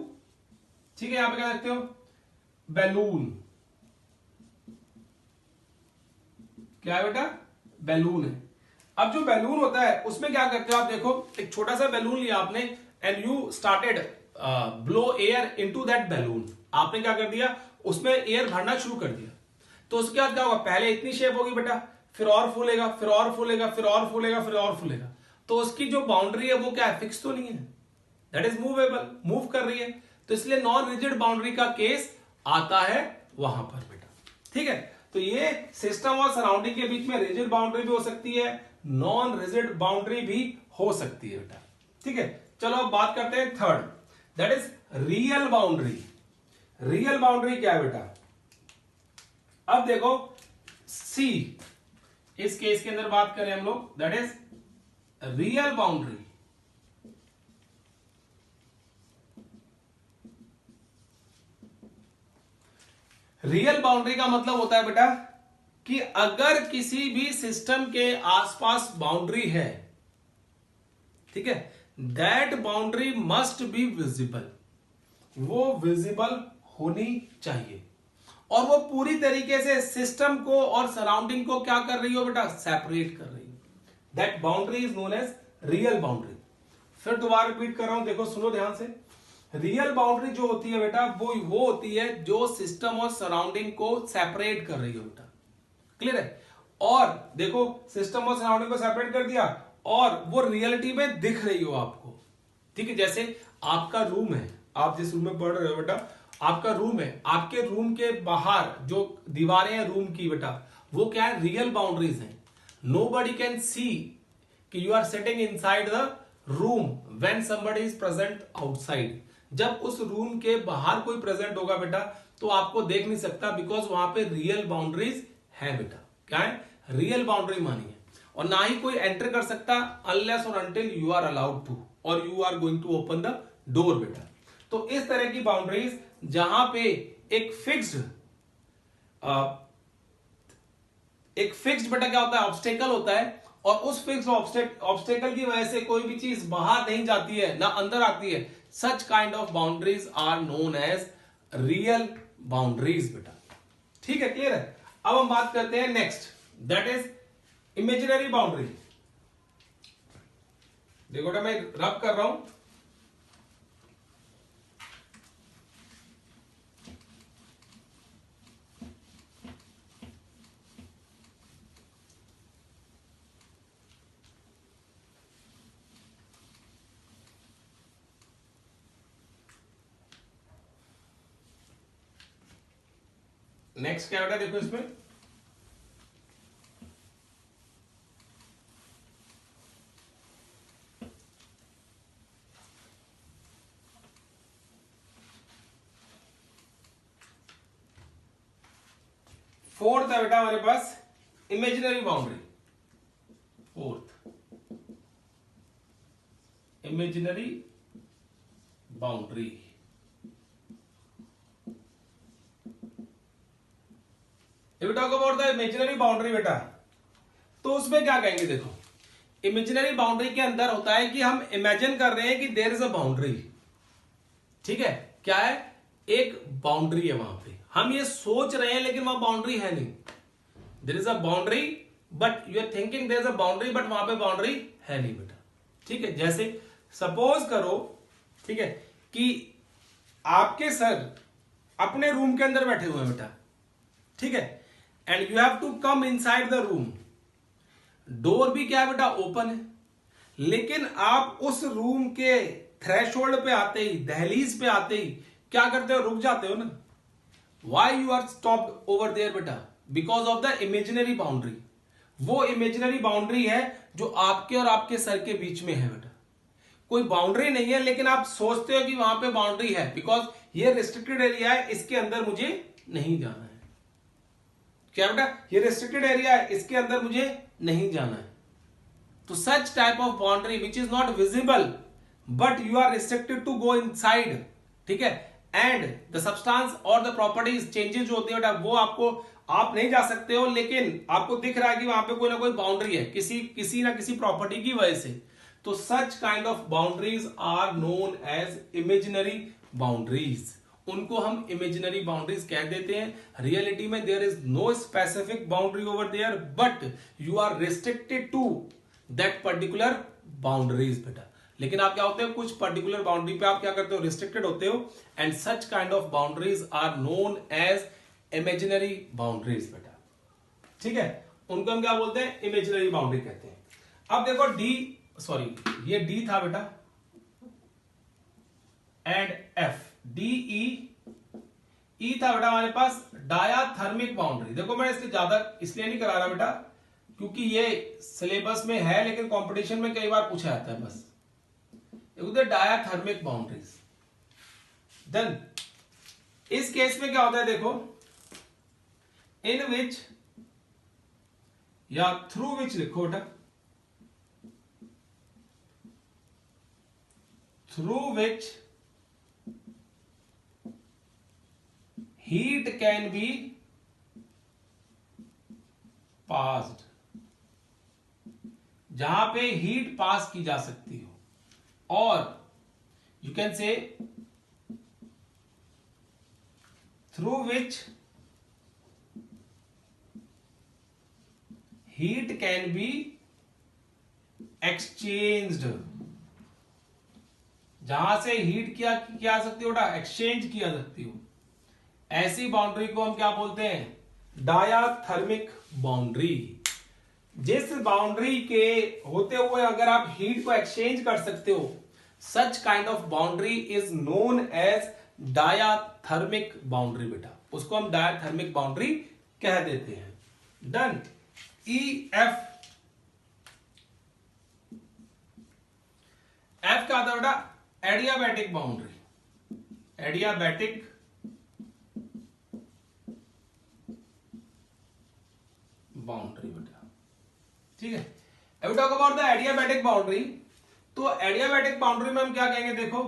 ठीक है, यहां पे क्या देखते हो, बैलून, क्या है बेटा, बैलून है। अब जो बैलून होता है उसमें क्या करते हो आप, देखो एक छोटा सा बैलून लिया आपने and you started blow air into that balloon, आपने क्या कर दिया, उसमें एयर भरना शुरू कर दिया। तो उसके बाद क्या होगा, पहले इतनी शेप होगी बेटा, फिर और फूलेगा, फिर और फूलेगा, फिर और फूलेगा, फिर और फूलेगा। तो उसकी जो बाउंड्री है वो क्या है, फिक्स तो नहीं है, दैट इज मूवेबल, मूव कर रही है। तो इसलिए नॉन रिजिड बाउंड्री का केस आता है वहां पर बेटा, ठीक है। तो तो ये सिस्टम और सराउंडिंग के बीच में रिजिड बाउंड्री भी हो सकती है, नॉन रिजिड बाउंड्री भी हो सकती है बेटा। ठीक है, चलो अब बात करते हैं third, that is real boundary. Real boundary क्या है बेटा? अब देखो सी, इस केस के अंदर बात करें हम लोग, that is real boundary. Real boundary का मतलब होता है बेटा कि अगर किसी भी सिस्टम के आसपास बाउंड्री है, ठीक है, that boundary must be visible, वो विजिबल होनी चाहिए, और वो पूरी तरीके से सिस्टम को और सराउंडिंग को क्या कर रही हो बेटा? सेपरेट कर रही हो। That boundary is known as real boundary. फिर दोबारा रिपीट कर रहा हूं, देखो सुनो ध्यान से। रियल बाउंड्री जो होती है बेटा वो होती है जो सिस्टम और सराउंडिंग को सेपरेट कर रही हो बेटा। क्लियर है? और देखो सिस्टम और सराउंडिंग को सेपरेट कर दिया और वो रियलिटी में दिख रही हो आपको। ठीक है, जैसे आपका रूम है, आप जिस रूम में पढ़ रहे हो बेटा, आपका रूम है, आपके रूम के बाहर जो दीवारें हैं रूम की बेटा, वो क्या है? रियल बाउंड्रीज हैं। नोबडी कैन सी कि you are sitting inside the room when somebody is present outside. जब उस रूम के बाहर कोई प्रेजेंट होगा बेटा तो आपको देख नहीं सकता, बिकॉज वहां पे रियल बाउंड्रीज है बेटा। क्या है? रियल बाउंड्री मानी है। और ना ही कोई एंटर कर सकता अनलेस और until you are allowed to और you are going to open the door बेटा। तो इस तरह की बाउंड्रीज जहां पे एक फिक्स्ड बेटा क्या होता है? ऑब्स्टेकल होता है, और उस फिक्स्ड ऑब्स्टेकल की वजह से कोई भी चीज बाहर नहीं जाती है ना अंदर आती है, such kind of boundaries are known as real boundaries बेटा। ठीक है, क्लियर है? अब हम बात करते हैं next, that is imaginary boundary. देखो बेटा मैं रब कर रहा हूं, नेक्स्ट क्या बेटा? देखो इसमें फोर्थ है बेटा हमारे पास imaginary boundary. Fourth imaginary boundary. If we talk about the imaginary boundary बेटा, तो उसमें क्या कहेंगे? देखो इमेजिनरी बाउंड्री के अंदर होता है कि हम इमेजिन कर रहे हैं कि देयर इज अ बाउंड्री। ठीक है, क्या है? एक बाउंड्री है वहां पे, हम ये सोच रहे हैं लेकिन वहां बाउंड्री है नहीं। There is a boundary but you are thinking there is a boundary, but वहां पे बाउंड्री है नहीं बेटा। ठीक है, जैसे सपोज करो, ठीक है, कि आपके सर अपने रूम के अंदर बैठे हुए हैं बेटा, ठीक है, and you have to come inside the room. Door भी क्या है बेटा? ओपन है, लेकिन आप उस रूम के थ्रेशोल्ड पे आते ही, दहलीज पे आते ही क्या करते हो? रुक जाते हो ना। Why you are stopped over there बेटा? Because of the imaginary boundary. वो इमेजिनरी बाउंड्री है जो आपके और आपके सर के बीच में है बेटा। कोई बाउंड्री नहीं है लेकिन आप सोचते हो कि वहां पे बाउंड्री है, बिकॉज ये रिस्ट्रिक्टेड एरिया है, इसके अंदर मुझे नहीं जाना है। क्या बेटा? ये रिस्ट्रिक्टेड एरिया है, इसके अंदर मुझे नहीं जाना है। तो such type of boundary which is not visible but you are restricted to go inside, ठीक है, एंड द सब्सटेंस और द प्रॉपर्टीज चेंजेस जो होती है बेटा वो आपको, आप नहीं जा सकते हो लेकिन आपको दिख रहा है कि वहां पे कोई ना कोई बाउंड्री है किसी ना किसी प्रॉपर्टी की वजह से। तो such kind of boundaries are known as imaginary boundaries. उनको हम इमेजिनरी बाउंड्रीज कह देते हैं। रियलिटी में there is no specific boundary over there but you are restricted to that particular boundaries बेटा। लेकिन आप क्या होते हो? कुछ पर्टिकुलर बाउंड्री पे आप क्या करते हो? रिस्ट्रिक्टेड होते हो, and such kind of boundaries are known as imaginary boundaries बेटा। ठीक है, उनको हम क्या बोलते हैं? इमेजिनरी बाउंड्री कहते हैं। अब देखो ये डी था बेटा, एंड एफ, डी ई ई था बेटा हमारे पास डायाथर्मिक बाउंड्री। देखो मैं इसके ज्यादा इसलिए नहीं करा रहा बेटा क्योंकि ये सिलेबस में है, लेकिन कंपटीशन में कई बार पूछा जाता है बस। Diathermic boundaries. देन इस केस में क्या होता है देखो, इन विच या थ्रू विच लिखो बेटा, through which heat can be passed, जहां पे हीट पास की जा सकती हो, और you can say through which heat can be exchanged, जहां से हीट किया जा सकती हो बेटा, एक्सचेंज किया सकती हो, ऐसी बाउंड्री को हम क्या बोलते हैं, डायाथर्मिक बाउंड्री। जिस बाउंड्री के होते हुए अगर आप हीट को एक्सचेंज कर सकते हो, such kind of boundary is known as diathermic boundary बेटा, उसको हम डायाथर्मिक बाउंड्री कह देते हैं। डन। ई एफ, एफ क्या आता है बेटा, एडियाबैटिक बाउंड्री, एडियाबैटिक बाउंड्री बेटा, ठीक है। अब talk about the adiabatic boundary, तो एडियाबैटिक बाउंड्री में हम क्या कहेंगे देखो,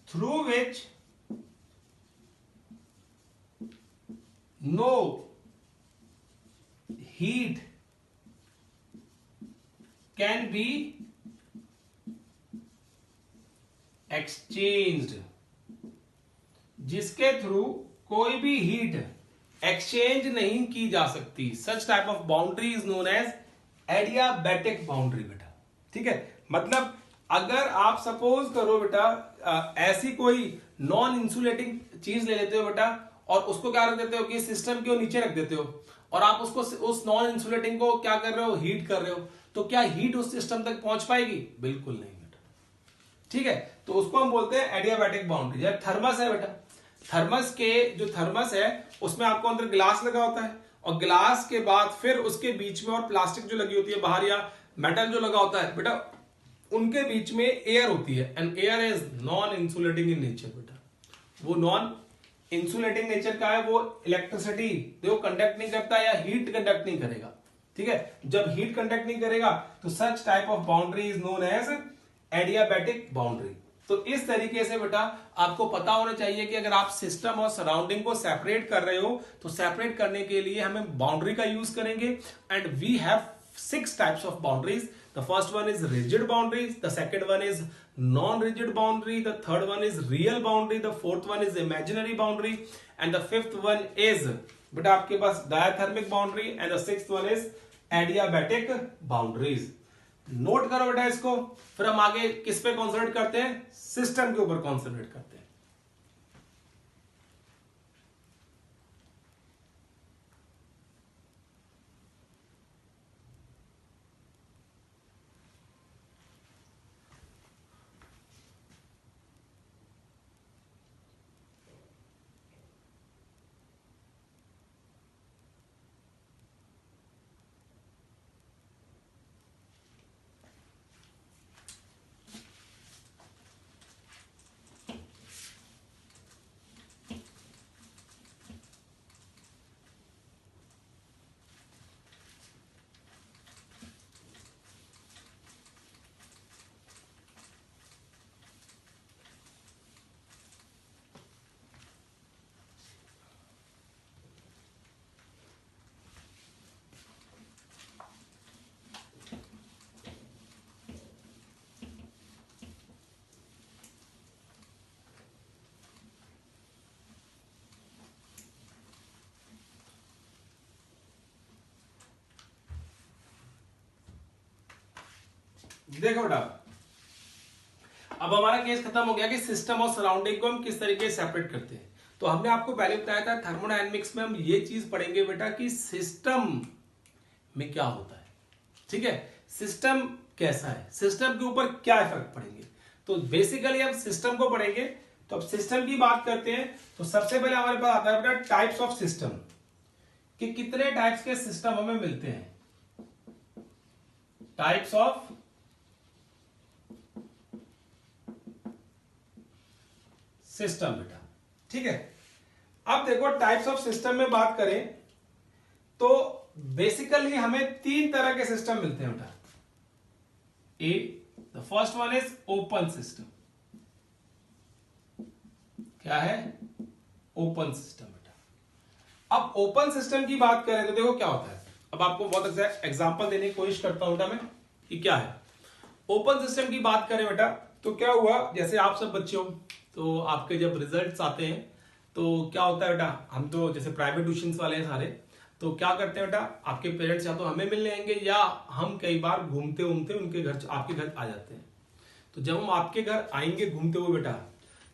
through which no heat can be exchanged, जिसके थ्रू कोई भी हीट एक्सचेंज नहीं की जा सकती, such type of boundary is known as adiabatic boundary बेटा, ठीक है। मतलब अगर आप सपोज करो बेटा ऐसी कोई नॉन इंसुलेटिंग चीज ले लेते हो बेटा, और उसको क्या रख देते हो कि सिस्टम के नीचे रख देते हो, और आप उसको उस नॉन इंसुलेटिंग को क्या कर रहे हो, हीट कर रहे हो, तो क्या हीट उस सिस्टम तक पहुंच पाएगी? बिल्कुल नहीं बेटा, ठीक है। तो उसको हम बोलते हैं एडियाबैटिक बाउंड्री। जैसे थर्मस है बेटा, थर्मस के जो थर्मस है उसमें आपको अंदर ग्लास लगा होता है, और ग्लास के बाद फिर उसके बीच में और प्लास्टिक जो लगी होती है बाहर, या मेटल जो लगा होता है बेटा, उनके बीच में एयर होती है, and air is non insulating in nature बेटा। वो नॉन इंसुलेटिंग नेचर का है, वो इलेक्ट्रिसिटी देखो कंडक्ट नहीं करता या हीट कंडक्ट नहीं करेगा, ठीक है। जब हीट कंडक्ट नहीं करेगा तो such type of boundary is known as adiabatic boundary. तो इस तरीके से बेटा आपको पता होना चाहिए कि अगर आप सिस्टम और सराउंडिंग को सेपरेट कर रहे हो, तो सेपरेट करने के लिए हमें बाउंड्री का यूज करेंगे, and we have 6 types of boundaries. The first one is rigid boundaries, the second one is non-rigid boundary, the third one is real boundary, the fourth one is imaginary boundary, and the fifth one is बेटा आपके पास diathermic boundary, and the sixth one is adiabatic boundaries। Note करो बेटा इसको, फिर हम आगे किस पे कॉन्सेंट्रेट करते हैं, सिस्टम के ऊपर कॉन्सेंट्रेट करते हैं। देखो बेटा अब हमारा केस खत्म हो गया कि सिस्टम और सराउंडिंग को हम किस तरीके से सेपरेट करते हैं। तो हमने आपको पहले बताया था थर्मोडायनेमिक्स में हम ये चीज पढ़ेंगे बेटा कि सिस्टम में क्या होता है, ठीक है। सिस्टम कैसा है, सिस्टम के ऊपर क्या इफेक्ट पड़ेंगे। तो बेसिकली हम सिस्टम को पढ़ेंगे, तो अब सिस्टम की बात करते हैं, तो सबसे पहले हमारे पास आता है बेटा टाइप्स ऑफ सिस्टम, कि कितने टाइप्स के सिस्टम हमें मिलते हैं, टाइप्स ऑफ सिस्टम बेटा। ठीक है, अब देखो टाइप्स ऑफ सिस्टम में बात करें तो बेसिकली हमें तीन तरह के सिस्टम मिलते हैं बेटा। Uh, the first one is open system. क्या है? ओपन सिस्टम बेटा। अब ओपन सिस्टम की बात करें तो देखो क्या होता है, अब आपको बहुत अच्छा एग्जांपल देने की कोशिश करता हूं बेटा मैं कि क्या है ओपन सिस्टम की बात करें बेटा। तो क्या हुआ, जैसे आप सब बच्चे हो तो आपके जब रिजल्ट्स आते हैं तो क्या होता है बेटा, हम तो जैसे प्राइवेट ट्यूशंस वाले हैं सारे, तो क्या करते हैं बेटा, आपके पेरेंट्स या तो हमें मिलने आएंगे या हम कई बार घूमते घूमते उनके घर, आपके घर आ जाते हैं। तो जब हम आपके घर आएंगे घूमते हुए बेटा,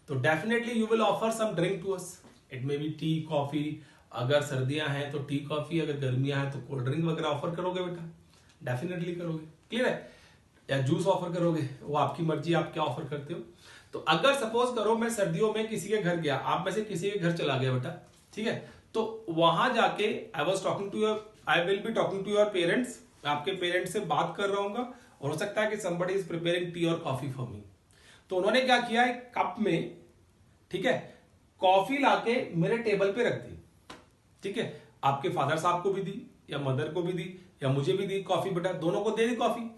तो definitely you will offer some drink to us. It may be tea, coffee, अगर सर्दियां हैं तो टी कॉफी, अगर गर्मियां हैं तो कोल्ड ड्रिंक वगैरह ऑफर करोगे बेटा, डेफिनेटली करोगे। क्लियर है? या जूस ऑफर करोगे, वो आपकी मर्जी, आप क्या ऑफर करते हो। तो अगर सपोज करो मैं सर्दियों में किसी के घर गया, आप में से किसी के घर चला गया बेटा, ठीक है, तो वहां जाके I was talking to your, I will be talking to your parents, आपके पेरेंट्स से बात कर रहा हूँ, और हो सकता है कि somebody इज प्रिपेयरिंग टी और कॉफी फॉर मी। तो उन्होंने क्या किया, एक कप में, ठीक है, कॉफी लाके मेरे टेबल पे रख दी। ठीक है, आपके फादर साहब को भी दी या मदर को भी दी या मुझे भी दी कॉफी बेटा, दोनों को दे दी कॉफी।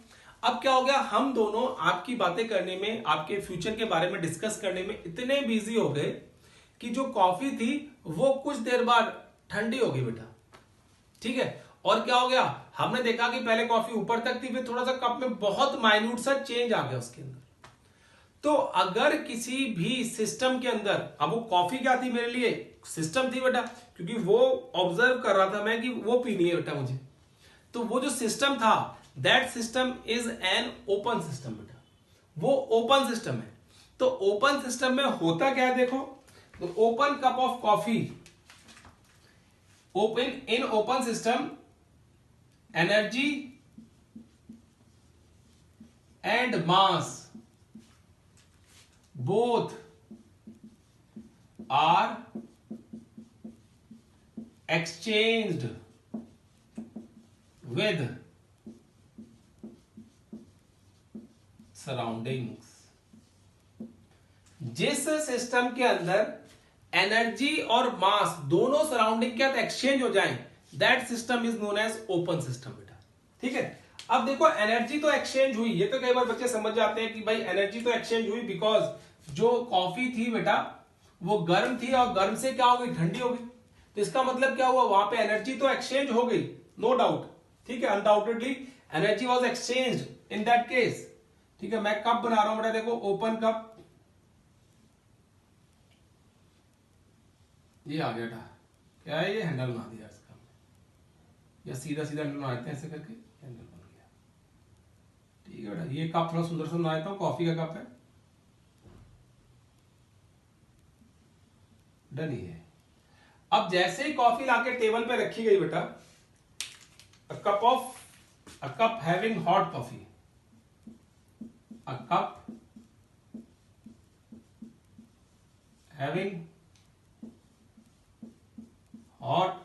अब क्या हो गया, हम दोनों आपकी बातें करने में, आपके फ्यूचर के बारे में डिस्कस करने में इतने बिजी हो गए कि जो कॉफी थी वो कुछ देर बाद ठंडी हो गई बेटा। ठीक है, और क्या हो गया, हमने देखा कि पहले कॉफी ऊपर तक थी, फिर थोड़ा सा कप में बहुत माइन्यूट सा चेंज आ गया उसके अंदर। तो अगर किसी भी सिस्टम के अंदर, अब वो कॉफी क्या थी मेरे लिए, सिस्टम थी बेटा, क्योंकि वो ऑब्जर्व कर रहा था मैं कि वो पीनी है बेटा मुझे, तो वो जो सिस्टम था that system is an open system बेटा, वो ओपन सिस्टम है। तो ओपन सिस्टम में होता क्या है देखो, तो open cup of coffee, open in open system energy and mass both are exchanged with surroundings। जिस सिस्टम के अंदर एनर्जी और मास दोनों सराउंडिंग के साथ एक्सचेंज हो जाएं, that system is known as open system बेटा। ठीक है, अब देखो एनर्जी तो एक्सचेंज हुई, ये तो कई बार बच्चे समझ जाते हैं कि भाई एनर्जी तो एक्सचेंज हुई, बिकॉज जो कॉफी थी बेटा वो गर्म थी और गर्म से क्या हो गई, ठंडी हो गई। तो इसका मतलब क्या हुआ, वहां पे एनर्जी तो एक्सचेंज हो गई, नो डाउट। ठीक है, undoubtedly energy was exchanged in that case. ठीक है, मैं कप बना रहा हूं बेटा, देखो ओपन कप, ये आ गया बेटा, क्या है ये, हैंडल बना दिया इसका, या सीधा सीधा हैंडल बनाते हैं ऐसे करके, हैंडल बन गया। ठीक है बेटा, ये कप थोड़ा सुंदर सा बना देता हूं, कॉफी का कप है, डन ही है। अब जैसे ही कॉफी लाके टेबल पे रखी गई बेटा, a cup having hot coffee, a cup having hot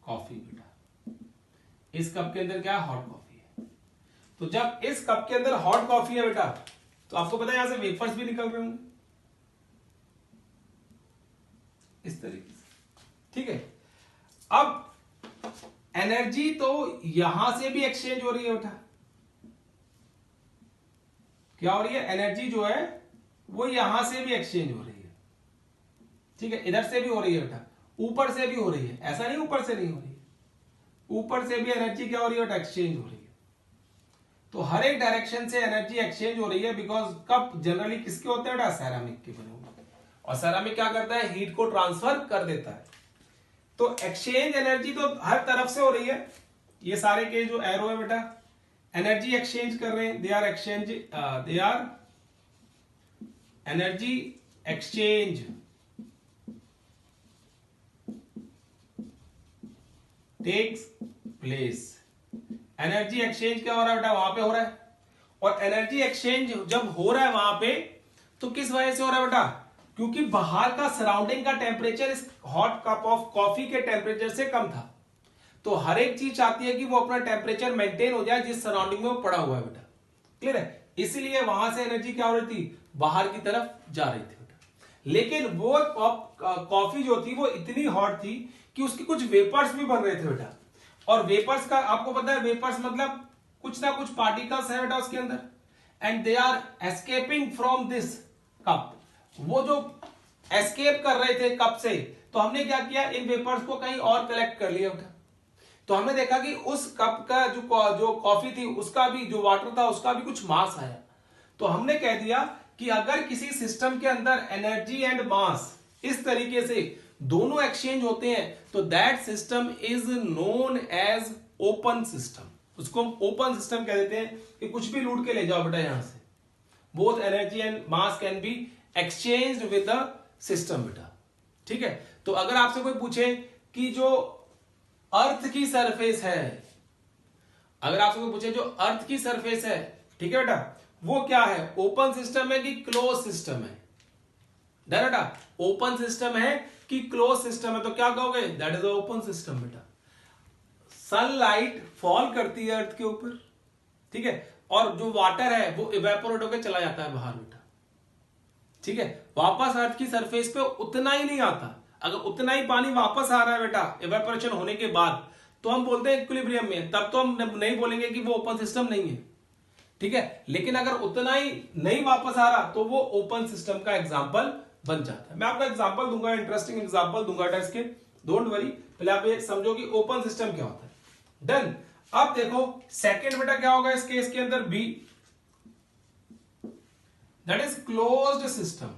coffee बेटा, इस कप के अंदर क्या है, हॉट कॉफी है। तो जब इस कप के अंदर हॉट कॉफी है बेटा, तो आपको पता है यहां से वेफर्स भी निकल रहे होंगे इस तरीके से। ठीक है, अब एनर्जी तो यहां से भी एक्सचेंज हो रही है बेटा, क्या हो रही है, एनर्जी जो है वो यहां से भी एक्सचेंज हो रही है। ठीक है, इधर से भी हो रही है बेटा, ऊपर से भी हो रही है, ऐसा नहीं ऊपर से नहीं हो रही है, ऊपर से भी एनर्जी क्या हो रही है बेटा, एक्सचेंज हो रही है। तो हर एक डायरेक्शन से एनर्जी एक्सचेंज हो रही है, बिकॉज कप जनरली किसके होते हैं बेटा, सेरामिक के बने हुए, और सेरामिक क्या करता है, हीट को ट्रांसफर कर देता है। तो एक्सचेंज एनर्जी तो हर तरफ से हो रही है, ये सारे के जो एरो है बेटा एनर्जी एक्सचेंज कर रहे हैं, they are exchange, they are energy exchange takes place. Energy exchange क्या हो रहा है बेटा, वहां पे हो रहा है, और एनर्जी एक्सचेंज जब हो रहा है वहां पे, तो किस वजह से हो रहा है बेटा? क्योंकि बाहर का सराउंडिंग का टेम्परेचर इस हॉट कप ऑफ कॉफी के टेम्परेचर से कम था। तो हर एक चीज चाहती है कि वो अपना टेम्परेचर मेंटेन हो जाए जिस सराउंडिंग में वो पड़ा हुआ है बेटा। क्लियर है? इसीलिए वहां से एनर्जी क्या हो रही थी? बाहर की तरफ जा रही थी बेटा। लेकिन वो कॉफी जो थी वो इतनी हॉट थी कि उसके कुछ वेपर्स भी बन रहे थे बेटा। और वेपर्स का आपको पता है, वेपर्स मतलब कुछ ना कुछ पार्टिकल्स है बेटा उसके अंदर, and they are escaping from this cup. वो जो एस्केप कर रहे थे कप से, तो हमने क्या किया, इन वेपर्स को कहीं और कलेक्ट कर लिया बेटा। तो हमने देखा कि उस कप का जो कॉफी थी उसका भी, जो वाटर था उसका भी कुछ मास आया। तो हमने कह दिया कि अगर किसी सिस्टम के अंदर एनर्जी एंड मास इस तरीके से दोनों एक्सचेंज होते हैं तो that system is known as open system. उसको हम ओपन सिस्टम कह देते हैं कि कुछ भी लूट के ले जाओ बेटा यहां से। Both energy and mass can be exchanged with the system बेटा। ठीक है? तो अगर आपसे कोई पूछे कि जो अर्थ की सरफेस है, अगर आपसे कोई पूछे जो अर्थ की सरफेस है, ठीक है बेटा, वो क्या है? ओपन सिस्टम है कि क्लोज सिस्टम है? बेटा ओपन सिस्टम है कि क्लोज सिस्टम है? तो क्या कहोगे? दैट इज ओपन सिस्टम बेटा। सनलाइट फॉल करती है अर्थ के ऊपर, ठीक है, और जो वाटर है वो इवेपोरेट होकर चला जाता है बाहर बेटा। ठीक है? वापस अर्थ की सरफेस पे उतना ही नहीं आता। अगर उतना ही पानी वापस आ रहा है बेटा इवेपोरेशन होने के बाद, तो हम बोलते हैं इक्विलिब्रियम में, तब तो हम नहीं बोलेंगे कि वो ओपन सिस्टम नहीं है। ठीक है? लेकिन अगर उतना ही नहीं वापस आ रहा तो वो ओपन सिस्टम का एग्जाम्पल बन जाता है। मैं आपको एग्जाम्पल दूंगा, इंटरेस्टिंग एग्जाम्पल दूंगा टेस्ट के, डोंट वरी। पहले आप ये समझो कि ओपन सिस्टम क्या होता है। डन। अब देखो सेकेंड बेटा क्या होगा इस केस के अंदर, B, that is closed system.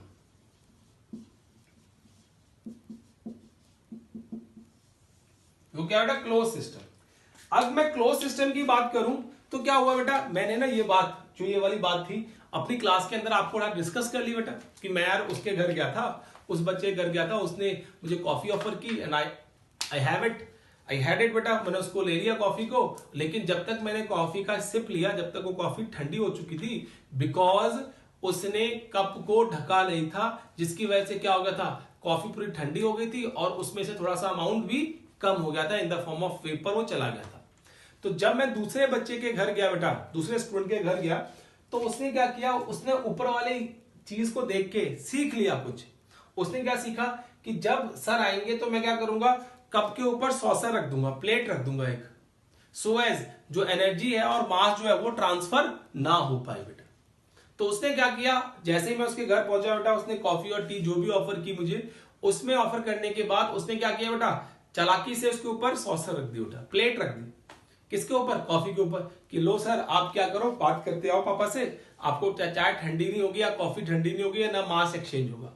वो क्या बेटा? Close system. अब मैं क्लोज सिस्टम की बात करूं तो क्या हुआ बेटा, मैंने ना ये बात, जो ये वाली बात थी, अपनी क्लास के अंदर आपको डिस्कस कर ली बेटा कि मैं यार उसके घर गया था, उस बच्चे के घर गया था, उसने मुझे कॉफी ऑफर की एंड आई हैड इट बेटा। मैंने उसको ले लिया कॉफी को, लेकिन जब तक मैंने कॉफी का सिप लिया, जब तक वो कॉफी ठंडी हो चुकी थी, बिकॉज उसने कप को ढका नहीं था, जिसकी वजह से क्या हो गया था, कॉफी पूरी ठंडी हो गई थी और उसमें से थोड़ा सा अमाउंट भी कम हो गया था, in the form of vapour वो चला गया था। तो जब मैं दूसरे बच्चे के घर गया बेटा, दूसरे स्टूडेंट के घर गया, तो उसने क्या किया, उसने ऊपर वाली चीज को देख के सीख लिया कुछ। उसने क्या सीखा कि जब सर आएंगे तो मैं क्या करूंगा, कप के ऊपर सॉसर रख दूंगा, प्लेट रख दूंगा एक, सो एज जो एनर्जी है और मास जो है वो ट्रांसफर ना हो पाए बेटा। तो उसने क्या किया, जैसे ही मैं उसके घर पहुंचा बेटा, उसने कॉफी और टी जो भी ऑफर की मुझे, उसमें ऑफर करने के बाद उसने क्या किया बेटा, चालाकी से उसके ऊपर सॉसर रख दी बेटा, प्लेट रख दी। किसके ऊपर? कॉफी के ऊपर। कि लो सर आप क्या करो, बात करते आओ पापा से, आपको चाय ठंडी नहीं होगी या कॉफी ठंडी नहीं होगी या ना मास एक्सचेंज होगा।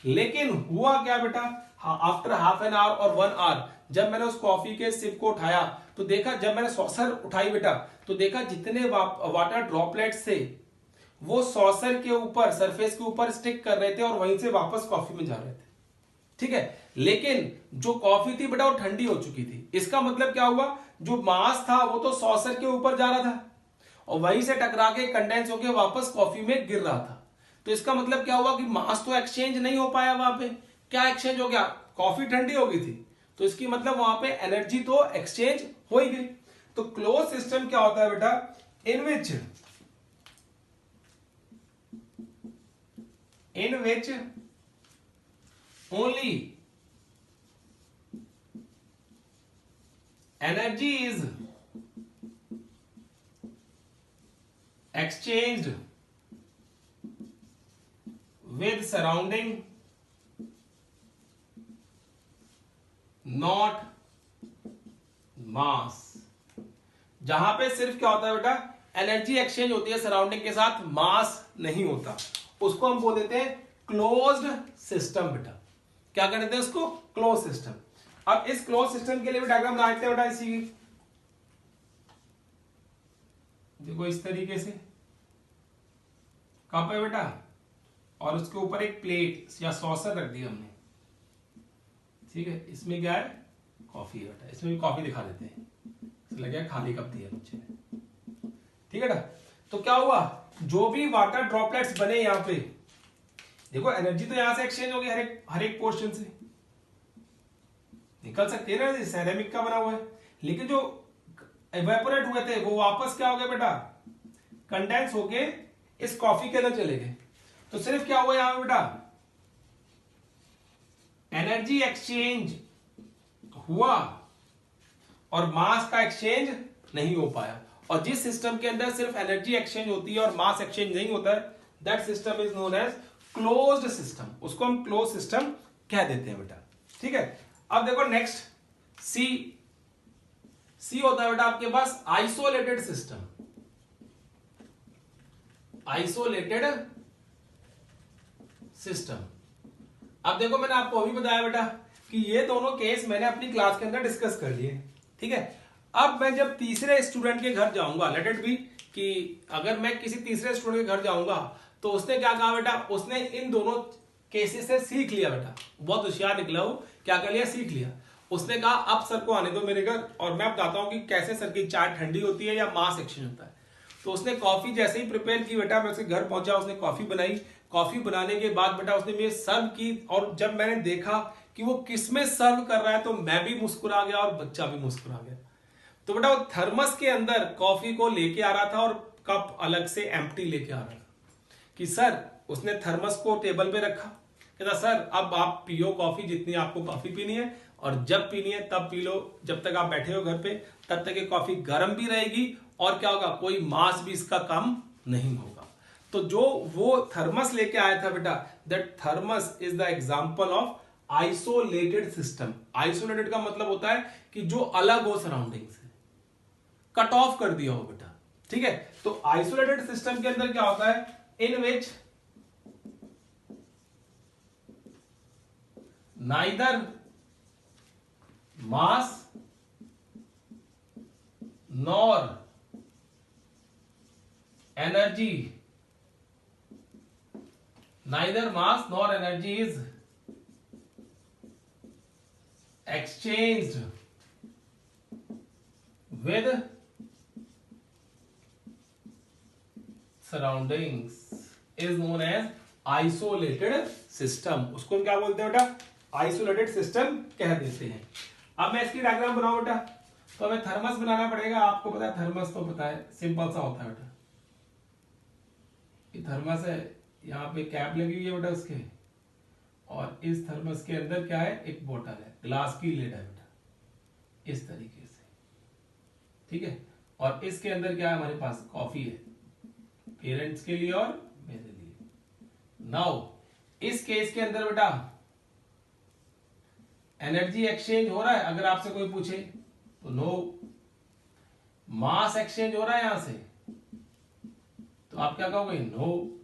लेकिन हुआ क्या बेटा, आफ्टर हाफ एन आवर और 1 आवर, जब मैंने उस कॉफी के सिप को उठाया तो देखा, जब मैंने सॉसर उठाई बेटा, तो देखा जितने वाटर ड्रॉपलेट्स थे वो सॉसर के ऊपर, सरफेस के ऊपर स्टिक कर रहे थे और वहीं से वापस कॉफी में जा रहे थे। ठीक है? लेकिन जो कॉफी थी बेटा वो ठंडी हो चुकी थी। इसका मतलब क्या हुआ, जो मास था वो तो सॉसर के ऊपर जा रहा था और वहीं से टकरा के कंडेंस होके वापस कॉफी में गिर रहा था। तो इसका मतलब क्या हुआ कि मास तो एक्सचेंज नहीं हो पाया वहां पे। क्या एक्सचेंज हो गया? कॉफी ठंडी हो गई थी, तो इसकी मतलब वहां पे एनर्जी तो एक्सचेंज हो ही गई। तो क्लोज सिस्टम क्या होता है बेटा, इन विच only energy is exchanged with surrounding, not mass। जहां पे सिर्फ क्या होता है बेटा, एनर्जी एक्सचेंज होती है सराउंडिंग के साथ, मास नहीं होता, उसको हम बोल देते हैं क्लोज्ड सिस्टम बेटा। क्या कर देते हैं उसको? Close system. अब इस क्लोज सिस्टम के लिए भी डायग्राम बना देते हैं बेटा इसी की। देखो इस तरीके से कप है बेटा और उसके ऊपर एक प्लेट या सॉसर रख दिया हमने। ठीक है? इसमें क्या है? कॉफी है बेटा। इसमें भी कॉफी दिखा देते हैं, लगे खाली कप दिया बच्चे ने। ठीक है बेटा? तो क्या हुआ, जो भी वाटर ड्रॉपलेट्स बने यहां पे, देखो एनर्जी तो यहां से एक्सचेंज होगी हर एक पोर्शन से निकल सकती है ना, सेरेमिक का बना हुआ है, लेकिन जो एवेपोरेट हुए थे वो वापस क्या हो गए बेटा, कंडेंस होके इस कॉफी के अंदर चले गए। तो सिर्फ क्या हुआ यहां पे बेटा, एनर्जी एक्सचेंज हुआ और मास का एक्सचेंज नहीं हो पाया। और जिस सिस्टम के अंदर सिर्फ एनर्जी एक्सचेंज होती है और मास एक्सचेंज नहीं होता है, that system is known as closed system, उसको हम क्लोज सिस्टम कह देते हैं बेटा। ठीक है, अब देखो नेक्स्ट सी होता है बेटा आपके पास आइसोलेटेड सिस्टम। आइसोलेटेड सिस्टम, अब देखो मैंने आपको अभी बताया बेटा कि ये दोनों केस मैंने अपनी क्लास के अंदर डिस्कस कर लिए। ठीक है, अब मैं जब तीसरे स्टूडेंट के घर जाऊंगा, लेट इट बी कि अगर मैं किसी तीसरे स्टूडेंट के घर जाऊंगा तो उसने क्या कहा बेटा, उसने इन दोनों केसेस से सीख लिया बेटा, बहुत होशियार निकला हो, क्या कर लिया, सीख लिया। उसने कहा अब सर को आने दो मेरे घर और मैं बताता हूं कि कैसे सर की चाय ठंडी होती है या मास एक्सचेंज होता है। तो उसने कॉफी जैसे ही प्रिपेयर की बेटा, मैं उसके घर पहुंचा, उसने कॉफी बनाई, कॉफी बनाने के बाद बेटा उसने मुझे सर्व की, और जब मैंने देखा कि वो किसमें सर्व कर रहा है तो मैं भी मुस्कुरा गया और बच्चा भी मुस्कुरा गया। तो बेटा वो थर्मस के अंदर कॉफी को लेके आ रहा था और कप अलग से एम्प्टी लेके आ रहा था कि सर, उसने थर्मस को टेबल पे रखा, कहता सर अब आप पियो कॉफी जितनी आपको कॉफी पीनी है, और जब पीनी है तब पी लो, जब तक आप बैठे हो घर पे तब तक ये कॉफी गर्म भी रहेगी और क्या होगा, कोई मास भी इसका कम नहीं होगा। तो जो वो थर्मस लेके आया था बेटा, that thermos is the example of isolated system. Isolated का मतलब होता है कि जो अलग हो सराउंडिंग से, कट ऑफ कर दिया हो बेटा। ठीक है, तो आइसोलेटेड सिस्टम के अंदर क्या होता है, इन विच neither mass nor energy is exchanged with surroundings is known as isolated system। उसको हम क्या बोलते हैं बेटा, आइसोलेटेड सिस्टम कह देते हैं। अब मैं इसकी डायग्राम बनाऊं बेटा, तो हमें थर्मस बनाना पड़ेगा। आपको पता है थर्मस तो पता है सिंपल सा होता है बेटा, ये थर्मस है, यहाँ पे कैप लगी हुई है बेटा उसके, और इस थर्मस के अंदर क्या है, एक बोतल है, ग्लास की लिड है बेटा, इस तरीके से। ठीक है, और इसके अंदर क्या है, हमारे पास कॉफी है, पेरेंट्स के लिए और मेरे लिए। नाउ इस केस के अंदर बेटा एनर्जी एक्सचेंज हो रहा है, अगर आपसे कोई पूछे तो नो। मास एक्सचेंज हो रहा है यहां से, तो आप क्या कहोगे, no.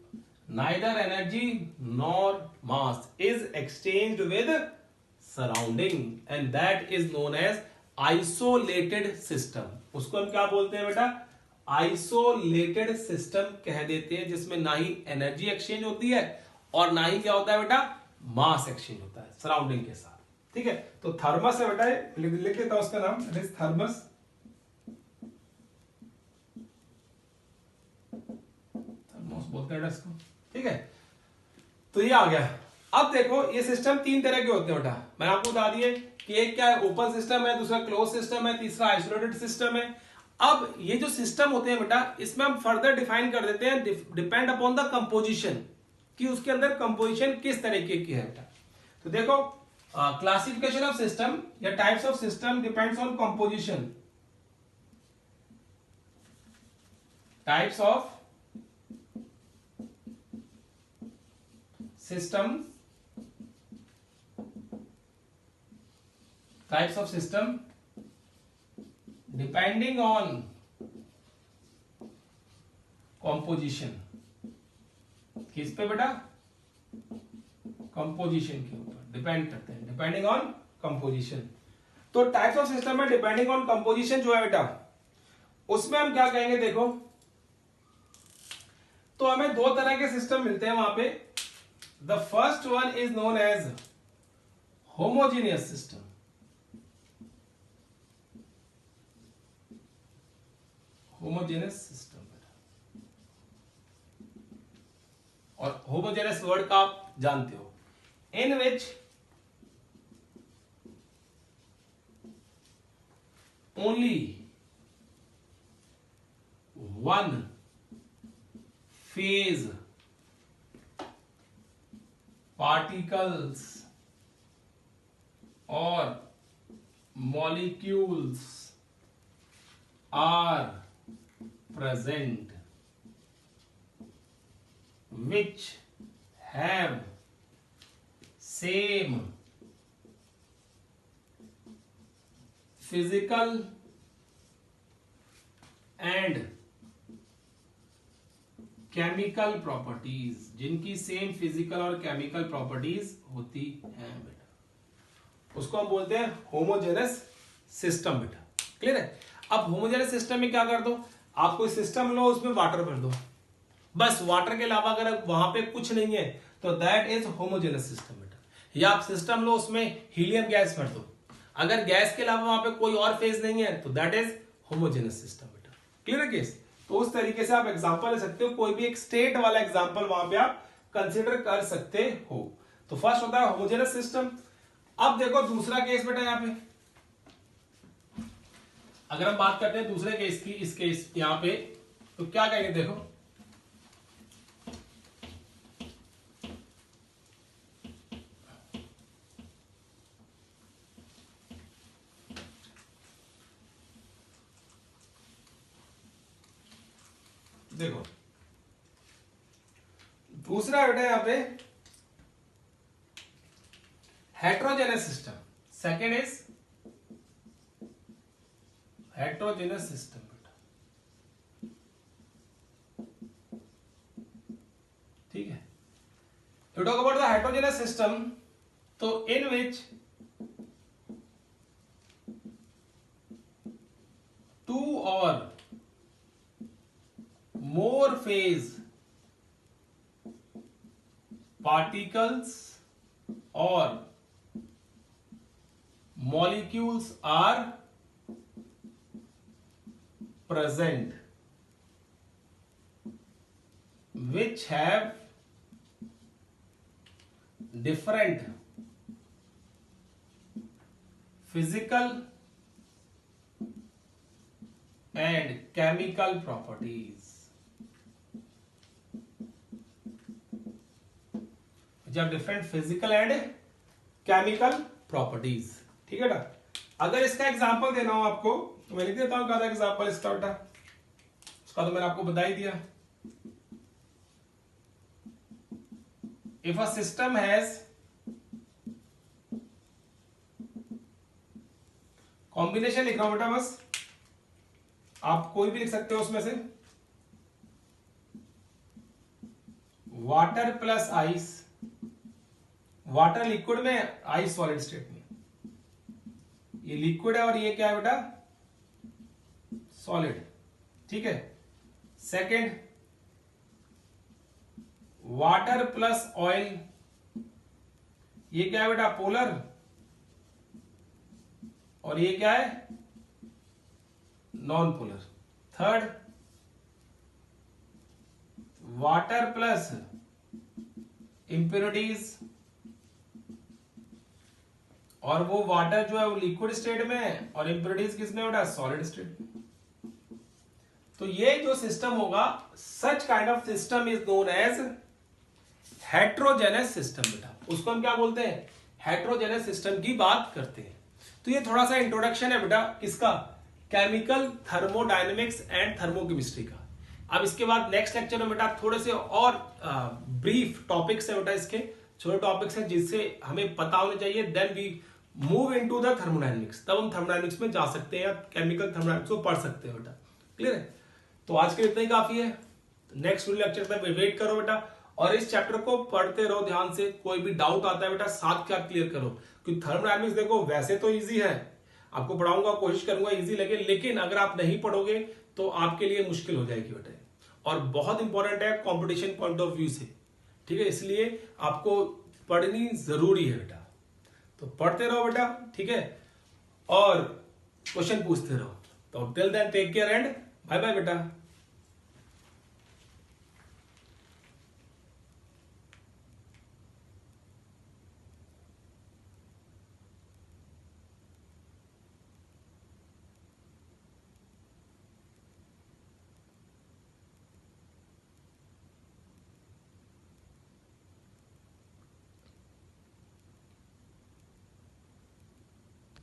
Neither energy nor mass is exchanged with surrounding and that is known as isolated system. उसको हम क्या बोलते हैं बेटा, आइसोलेटेड सिस्टम कह देते हैं, जिसमें ना ही एनर्जी एक्सचेंज होती है और ना ही क्या होता है बेटा, मास एक्सचेंज होता है सराउंडिंग के साथ। ठीक है, तो थर्मस है बेटा, लिख देता हूं उसका नाम, इट इज थर्मस। थर्मस बोलते हैं इसको। ठीक है, तो ये आ गया। अब देखो ये सिस्टम तीन तरह के होते हैं बेटा, मैंने आपको बता दिए कि एक क्या है, ओपन सिस्टम है, दूसरा क्लोज सिस्टम है, तीसरा आइसोलेटेड सिस्टम है। अब ये जो सिस्टम होते हैं बेटा, इसमें हम फर्दर डिफाइन कर देते हैं, डिपेंड अपॉन द कंपोजिशन, कि उसके अंदर कंपोजिशन किस तरीके की है बेटा। तो देखो क्लासिफिकेशन ऑफ सिस्टम या types of system depends on composition. Types of system, types of system depending on composition. किस पे बेटा, कंपोजिशन के ऊपर डिपेंड करते हैं, डिपेंडिंग ऑन कंपोजिशन। तो टाइप्स ऑफ सिस्टम में डिपेंडिंग ऑन कंपोजिशन जो है बेटा, उसमें हम क्या कहेंगे, देखो तो हमें दो तरह के सिस्टम मिलते हैं वहां पे। The first one is known as homogeneous system, homogeneous system. और होमोजेनस वर्ड का आप जानते हो, in which only one phase particles or molecules are present which have same physical and chemical properties, जिनकी सेम फिजिकल और chemical properties होती हैं बेटा, उसको हम बोलते हैं होमोजेनस सिस्टम बेटा। क्लियर है? अब होमोजेनस सिस्टम में क्या कर दो, आप कोई सिस्टम लो, उसमें वाटर भर दो, बस वाटर के अलावा अगर वहां पे कुछ नहीं है तो दैट इज होमोजेनस सिस्टम बेटा। या आप सिस्टम लो, उसमें हीलियम गैस भर दो, अगर गैस के अलावा वहां पे कोई और फेज नहीं है तो दैट इज होमोजेनस सिस्टम बेटा। क्लियर है केस? तो उस तरीके से आप एग्जांपल ले सकते हो, कोई भी एक स्टेट वाला एग्जांपल वहां पे आप कंसीडर कर सकते हो। तो फर्स्ट होता है होमोजेनस सिस्टम। अब देखो दूसरा केस बेटा, यहां पे अगर हम बात करते हैं दूसरे केस की, इस केस यहां पे, तो क्या कहेंगे, देखो देखो दूसरा बेटा यहां पे heterogeneous system, second is heterogeneous system बेटा। ठीक है, you talk about the heterogeneous system, तो इन विच टू और more phase particles or molecules are present which have different physical and chemical properties, जब different physical and chemical properties. ठीक है बेटा, अगर इसका एग्जांपल देना हो आपको तो मैं लिख देता हूं, क्या था एग्जांपल इसका बेटा, उसका तो मैंने आपको बता ही दिया। If a system has combination लिख रहा हूं बेटा, बस आप कोई भी लिख सकते हो उसमें से, water plus ice, water liquid में, आइस सॉलिड स्टेट में, ये लिक्विड है और ये क्या है बेटा, सॉलिड। ठीक है, सेकंड वाटर प्लस ऑयल, ये क्या है बेटा, पोलर, और ये क्या है, non polar. Third water plus impurities, और वो वाटर जो है वो लिक्विड स्टेट में है और इंप्योरिटीज किसमें बेटा, सॉलिड स्टेट में। तो ये जो सिस्टम होगा, such kind of system is known as heterogeneous system बेटा। उसको हम क्या बोलते हैं, हेट्रोजेनस सिस्टम की बात करते हैं। तो ये थोड़ा सा इंट्रोडक्शन है बेटा किसका, केमिकल थर्मोडायनेमिक्स एंड थर्मोकेमिस्ट्री का। अब इसके बाद नेक्स्ट लेक्चर में बेटा थोड़े से और ब्रीफ टॉपिक्स है बेटा, इसके छोटे टॉपिक्स हैं जिससे हमें पता होने चाहिए, then we move into the thermodynamics. तब हम थर्मोडायनेमिक्स में जा सकते हैं या केमिकल थर्मोडायनेमिक्स को पढ़ सकते हैं बेटा। क्लियर है? तो आज के लिए इतना ही काफी है, नेक्स्ट वीडियो लेक्चर तक वेट करो बेटा, और इस चैप्टर को पढ़ते रहो ध्यान से। कोई भी डाउट आता है बेटा साथ क्या क्लियर करो, क्योंकि थर्मोडायनेमिक्स देखो वैसे तो इजी है, आपको पढ़ाऊंगा, कोशिश करूंगा इजी लगे, लेकिन अगर आप नहीं पढ़ोगे तो आपके लिए मुश्किल हो जाएगी बेटा, और बहुत इंपॉर्टेंट है कंपटीशन पॉइंट ऑफ व्यू से। ठीक है, इसलिए आपको पढ़नी जरूरी है बेटा, तो पढ़ते रहो बेटा। ठीक है, और क्वेश्चन पूछते रहो। तो till then take care and bye bye बेटा।